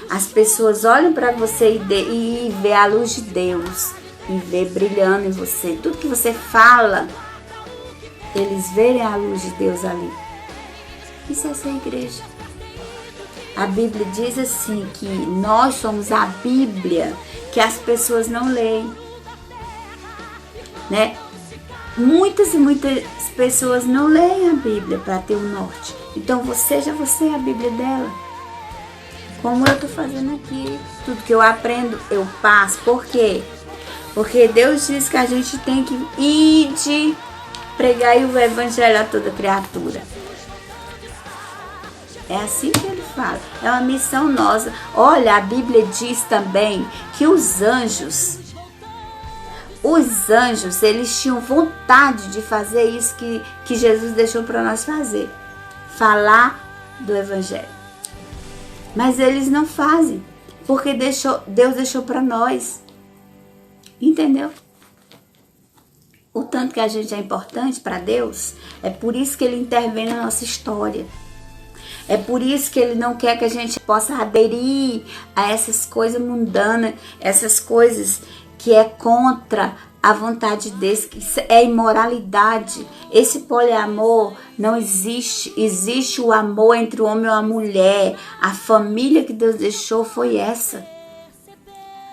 As pessoas olham para você e vê a luz de Deus, e vê brilhando em você. Tudo que você fala, eles verem a luz de Deus ali. Isso é ser igreja. A Bíblia diz assim que nós somos a Bíblia que as pessoas não leem, né? Muitas e muitas pessoas não leem a Bíblia para ter um norte. Então seja você a Bíblia dela. Como eu estou fazendo aqui. Tudo que eu aprendo, eu passo. Por quê? Porque Deus diz que a gente tem que ir de pregar o evangelho a toda criatura. É assim que ele fala. É uma missão nossa. Olha, a Bíblia diz também que os anjos, eles tinham vontade de fazer isso que Jesus deixou para nós fazer. Falar do evangelho. Mas eles não fazem, porque Deus deixou para nós. Entendeu? O tanto que a gente é importante para Deus, é por isso que ele intervém na nossa história. É por isso que ele não quer que a gente possa aderir a essas coisas mundanas, essas coisas que é contra a vontade dele, que é imoralidade. Esse poliamor não existe. Existe o amor entre o homem e a mulher. A família que Deus deixou foi essa.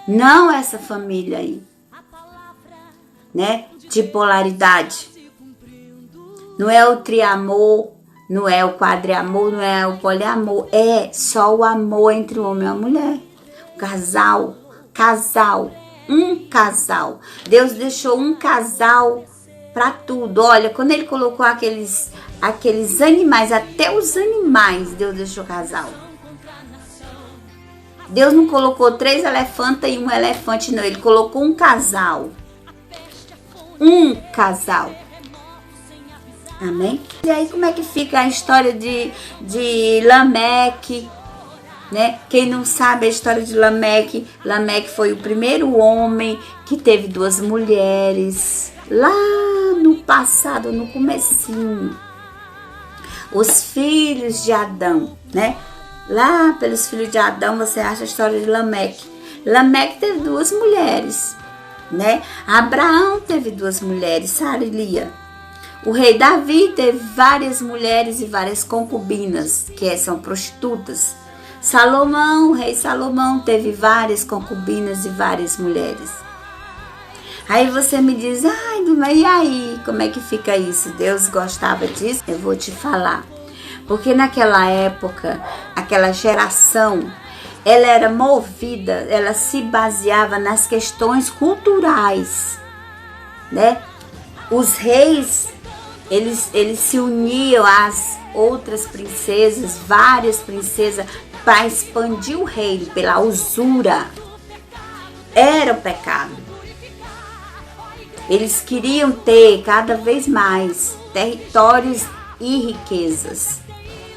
Não essa família aí, né? De polaridade. Não é o triamor, não é o quadriamor, não é o poliamor. É só o amor entre o homem e a mulher. Casal. Um casal. Deus deixou um casal para tudo. Olha, quando ele colocou aqueles animais, até os animais, Deus deixou casal. Deus não colocou 3 elefantes e um elefante, não. Ele colocou um casal. Um casal. Amém? E aí como é que fica a história de Lameque? Né? Quem não sabe a história de Lameque, Lameque foi o primeiro homem que teve 2 mulheres, lá no passado, no comecinho. Os filhos de Adão, né? Lá pelos filhos de Adão você acha a história de Lameque. Lameque teve 2 mulheres, né? Abraão teve 2 mulheres, Sara e Lia. O rei Davi teve várias mulheres e várias concubinas, que são prostitutas. Salomão, o rei Salomão, teve várias concubinas e várias mulheres. Aí você me diz, e aí, como é que fica isso? Deus gostava disso? Eu vou te falar. Porque naquela época, aquela geração, ela era movida, ela se baseava nas questões culturais, né? Os reis, eles se uniam às outras princesas, várias princesas, para expandir o reino pela usura. Era o pecado. Eles queriam ter cada vez mais territórios e riquezas.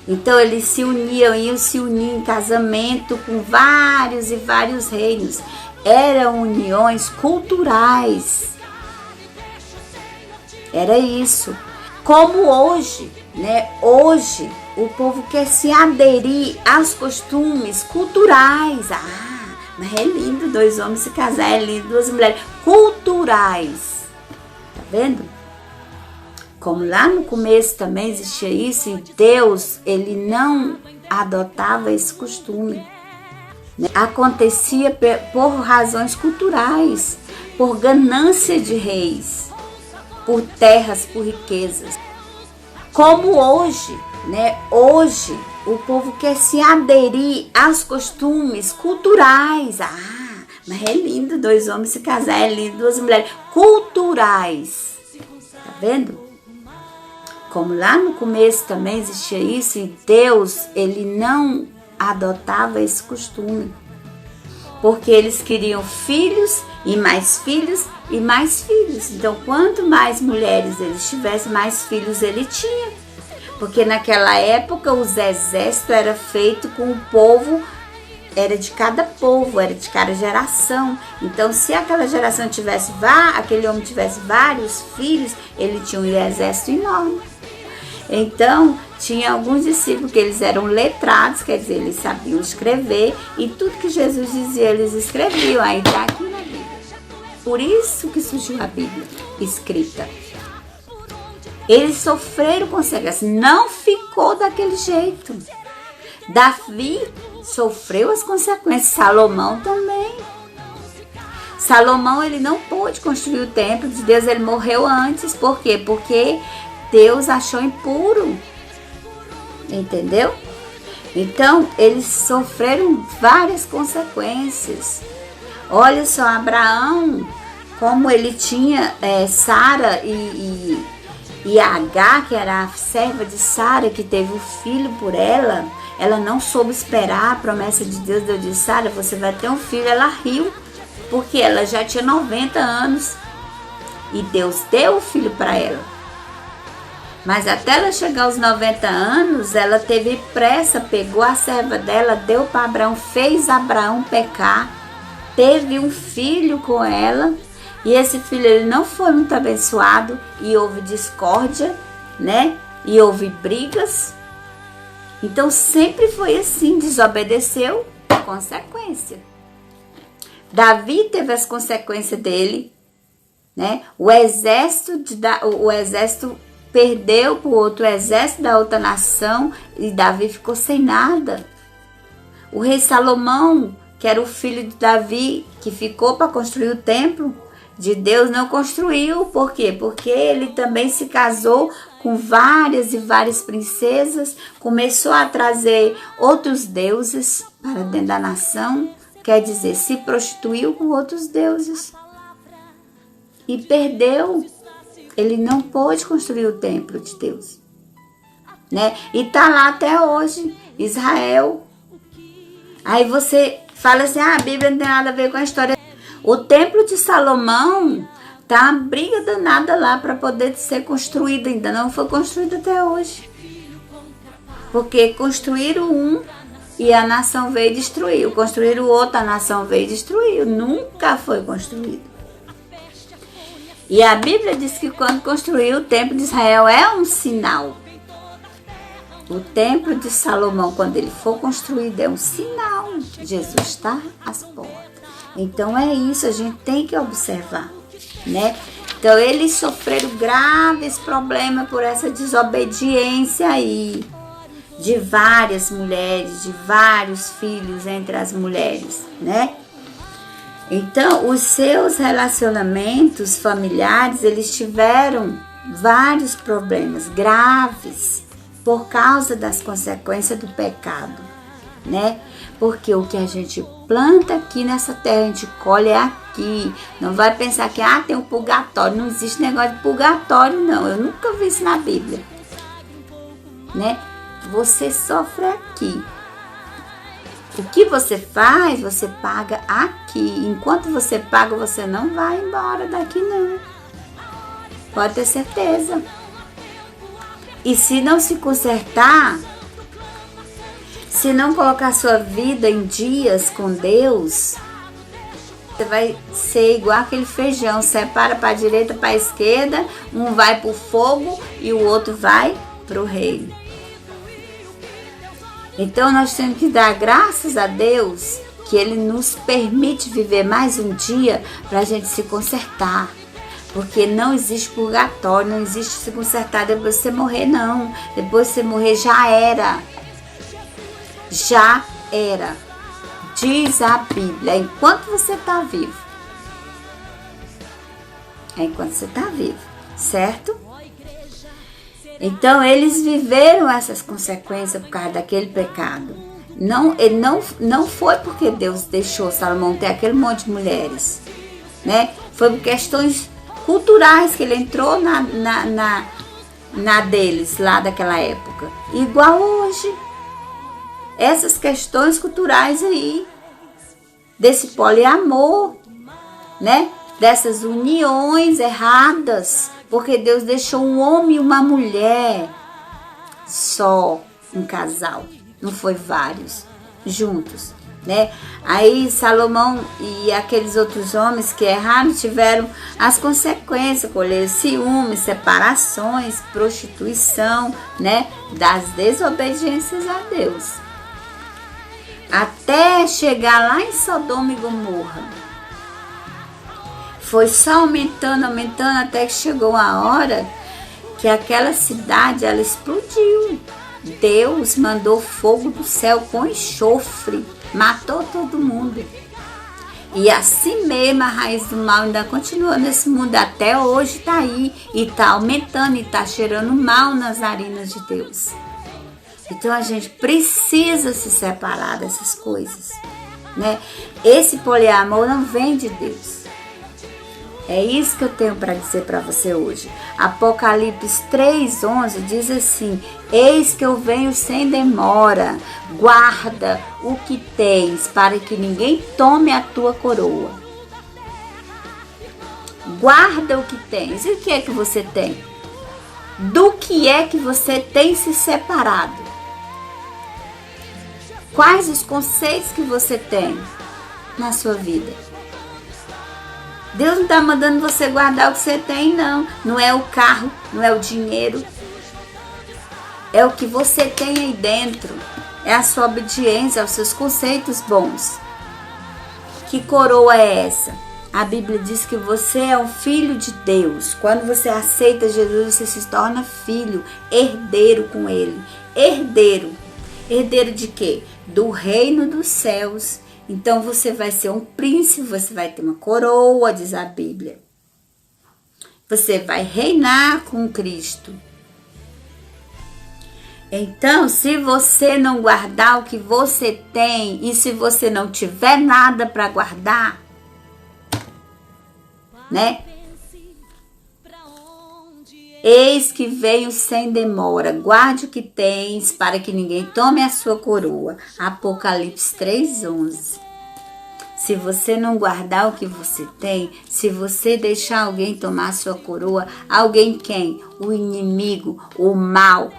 Então eles se uniam, iam se unir em casamento com vários e vários reinos. Eram uniões culturais. Era isso. Como hoje, né? Hoje o povo quer se aderir aos costumes culturais. Ah, mas é lindo 2 homens se casar, é lindo 2 mulheres. Culturais. Tá vendo? Como lá no começo também existia isso, e Deus, ele não adotava esse costume. Acontecia por razões culturais, por ganância de reis, por terras, por riquezas. Como hoje, né? Hoje o povo quer se aderir aos costumes culturais. Ah, mas é lindo 2 homens se casar, é lindo 2 mulheres. Culturais. Tá vendo? Como lá no começo também existia isso, e Deus, ele não adotava esse costume. Porque eles queriam filhos e mais filhos e mais filhos. Então, quanto mais mulheres eles tivessem, mais filhos ele tinha. Porque naquela época os exércitos eram feitos com o povo, era de cada povo, era de cada geração. Então, se aquela geração tivesse, aquele homem tivesse vários filhos, ele tinha um exército enorme. Então, tinha alguns discípulos que eles eram letrados, quer dizer, eles sabiam escrever, e tudo que Jesus dizia, eles escreviam. Aí está aqui na Bíblia. Por isso que surgiu a Bíblia escrita. Eles sofreram consequências, não ficou daquele jeito. Davi sofreu as consequências, Salomão também. Salomão, ele não pôde construir o templo de Deus, ele morreu antes. Por quê? Porque Deus achou impuro, entendeu? Então, eles sofreram várias consequências. Olha só, Abraão, como ele tinha Sara e Agar, que era a serva de Sara, que teve um filho por ela. Ela não soube esperar a promessa de Deus. Deus disse: Sara, você vai ter um filho. Ela riu, porque ela já tinha 90 anos. E Deus deu o filho para ela. Mas até ela chegar aos 90 anos, ela teve pressa, pegou a serva dela, deu para Abraão, fez Abraão pecar, teve um filho com ela, e esse filho ele não foi muito abençoado, e houve discórdia, né? E houve brigas. Então sempre foi assim, desobedeceu, consequência. Davi teve as consequências dele, né? O exército perdeu para o outro exército da outra nação e Davi ficou sem nada. O rei Salomão, que era o filho de Davi, que ficou para construir o templo de Deus, não construiu. Por quê? Porque ele também se casou com várias e várias princesas, começou a trazer outros deuses para dentro da nação, quer dizer, se prostituiu com outros deuses e perdeu. Ele não pôde construir o templo de Deus, né? E tá lá até hoje, Israel. Aí você fala assim: a Bíblia não tem nada a ver com a história. O templo de Salomão tá uma briga danada lá para poder ser construído. Ainda não foi construído até hoje. Porque construíram um e a nação veio e destruiu. Construíram o outro, a nação veio e destruiu. Nunca foi construído. E a Bíblia diz que quando construiu o templo de Israel é um sinal. O templo de Salomão, quando ele for construído, é um sinal. Jesus está às portas. Então é isso, a gente tem que observar, né? Então eles sofreram graves problemas por essa desobediência aí. De várias mulheres, de vários filhos entre as mulheres, né? Então, os seus relacionamentos familiares, eles tiveram vários problemas graves por causa das consequências do pecado, né? Porque o que a gente planta aqui nessa terra, a gente colhe aqui. Não vai pensar que tem um purgatório. Não existe negócio de purgatório, não. Eu nunca vi isso na Bíblia, né? Você sofre aqui. O que você faz, você paga aqui. Enquanto você paga, você não vai embora daqui, não. Pode ter certeza. E se não se consertar, se não colocar sua vida em dias com Deus, você vai ser igual aquele feijão, separa para a direita, para a esquerda, um vai para o fogo e o outro vai para o reino. Então nós temos que dar graças a Deus que Ele nos permite viver mais um dia para a gente se consertar. Porque não existe purgatório, não existe se consertar depois de você morrer, não. Depois de você morrer já era. Já era. Diz a Bíblia, enquanto você está vivo. É enquanto você está vivo, certo? Então, eles viveram essas consequências por causa daquele pecado. Não foi porque Deus deixou Salomão ter aquele monte de mulheres, né? Foi por questões culturais que ele entrou na deles, lá daquela época. Igual hoje. Essas questões culturais aí, desse poliamor, né? Dessas uniões erradas, porque Deus deixou um homem e uma mulher, só um casal, não foi vários, juntos, né? Aí Salomão e aqueles outros homens que erraram tiveram as consequências, colher ciúmes, separações, prostituição, né? Das desobediências a Deus. Até chegar lá em Sodoma e Gomorra. Foi só aumentando, até que chegou a hora que aquela cidade, ela explodiu. Deus mandou fogo do céu com enxofre, matou todo mundo. E assim mesmo a raiz do mal ainda continua nesse mundo, até hoje está aí, e está aumentando, e está cheirando mal nas narinas de Deus. Então a gente precisa se separar dessas coisas, né? Esse poliamor não vem de Deus. É isso que eu tenho para dizer para você hoje. Apocalipse 3:11 diz assim: eis que eu venho sem demora, guarda o que tens, para que ninguém tome a tua coroa. Guarda o que tens. E o que é que você tem? Do que é que você tem se separado? Quais os conceitos que você tem na sua vida? Deus não está mandando você guardar o que você tem, não. Não é o carro, não é o dinheiro. É o que você tem aí dentro. É a sua obediência, os seus conceitos bons. Que coroa é essa? A Bíblia diz que você é um filho de Deus. Quando você aceita Jesus, você se torna filho, herdeiro com Ele. Herdeiro. Herdeiro de quê? Do reino dos céus. Então você vai ser um príncipe, você vai ter uma coroa, diz a Bíblia. Você vai reinar com Cristo. Então, se você não guardar o que você tem, e se você não tiver nada para guardar, né? Eis que veio sem demora, guarde o que tens, para que ninguém tome a sua coroa. Apocalipse 3:11. Se você não guardar o que você tem, se você deixar alguém tomar a sua coroa, alguém quem? O inimigo, o mal,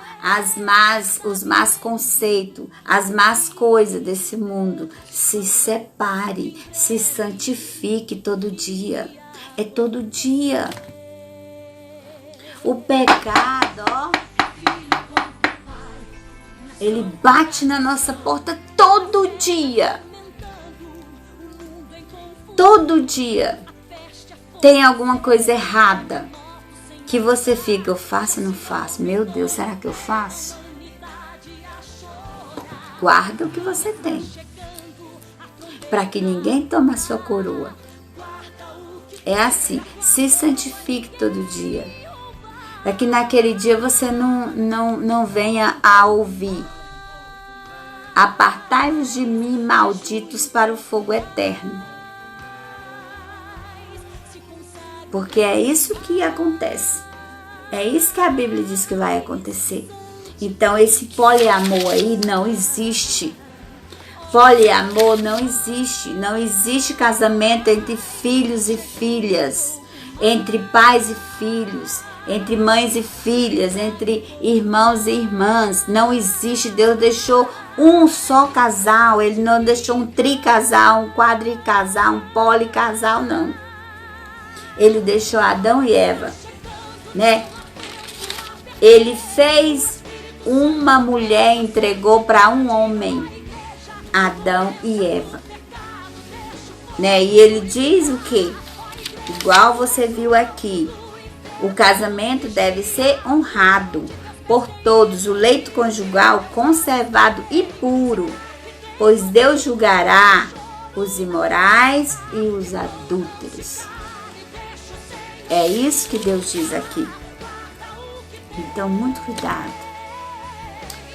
os más conceitos, as más coisas desse mundo. Se separe, se santifique todo dia. É todo dia. O pecado, ó, ele bate na nossa porta todo dia. Todo dia tem alguma coisa errada que você fica, eu faço ou não faço? Meu Deus, será que eu faço? Guarda o que você tem, para que ninguém tome a sua coroa. É assim, se santifique todo dia. Para que naquele dia você não venha a ouvir: apartai-vos de mim, malditos, para o fogo eterno. Porque é isso que acontece. É isso que a Bíblia diz que vai acontecer. Então esse poliamor aí não existe. Poliamor não existe. Não existe casamento entre filhos e filhas. entre pais e filhos, entre mães e filhas, entre irmãos e irmãs. Não existe. Deus deixou um só casal. Ele não deixou um tricasal, um quadricasal, um policasal, não. Ele deixou Adão e Eva, né? Ele fez uma mulher, entregou para um homem, Adão e Eva, né? E ele diz o quê? Igual você viu aqui, o casamento deve ser honrado por todos, o leito conjugal conservado e puro, pois Deus julgará os imorais e os adúlteros. É isso que Deus diz aqui. Então, muito cuidado.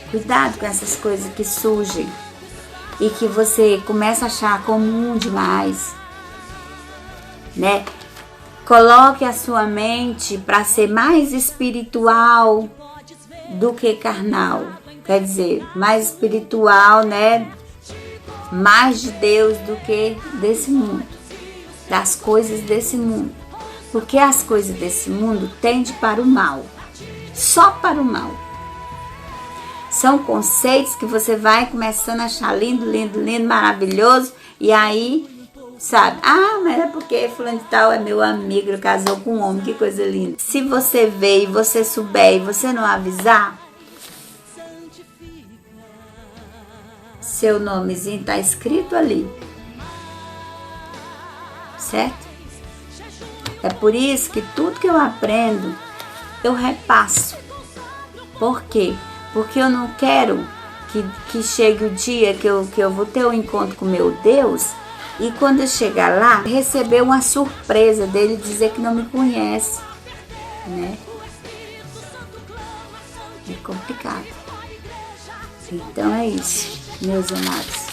Cuidado com essas coisas que surgem e que você começa a achar comum demais, né? Coloque a sua mente para ser mais espiritual do que carnal. Quer dizer, mais espiritual, né? Mais de Deus do que desse mundo, das coisas desse mundo. Porque as coisas desse mundo tendem para o mal, só para o mal. São conceitos que você vai começando a achar lindo, lindo, lindo, maravilhoso, e aí, sabe, mas é porque fulano de tal é meu amigo, casou com um homem, que coisa linda. Se você vê e você souber e você não avisar, seu nomezinho está escrito ali, certo? É por isso que tudo que eu aprendo, eu repasso. Por quê? Porque eu não quero que chegue o dia que eu vou ter um encontro com meu Deus e quando eu chegar lá, receber uma surpresa dele dizer que não me conhece, né? É complicado. Então é isso, meus amados.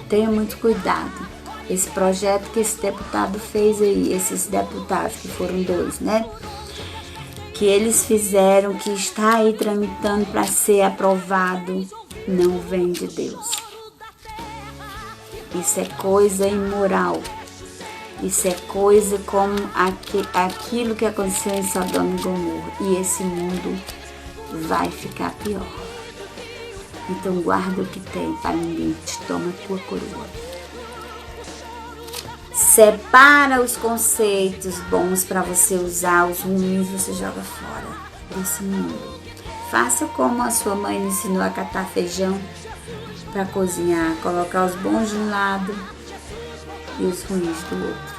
Tenha muito cuidado. Esse projeto que esse deputado fez aí, esses deputados que foram 2, né? Que eles fizeram, que está aí tramitando para ser aprovado, não vem de Deus. Isso é coisa imoral. Isso é coisa como aquilo que aconteceu em Sodoma e Gomorra. E esse mundo vai ficar pior. Então guarda o que tem para ninguém te toma a tua coroa. Separa os conceitos bons para você usar, os ruins você joga fora desse mundo. Faça como a sua mãe me ensinou a catar feijão para cozinhar, colocar os bons de um lado e os ruins do outro.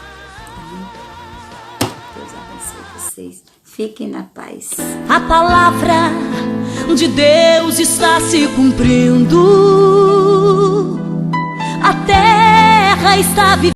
Deus abençoe vocês. Fiquem na paz. A palavra de Deus está se cumprindo. A terra está vivendo.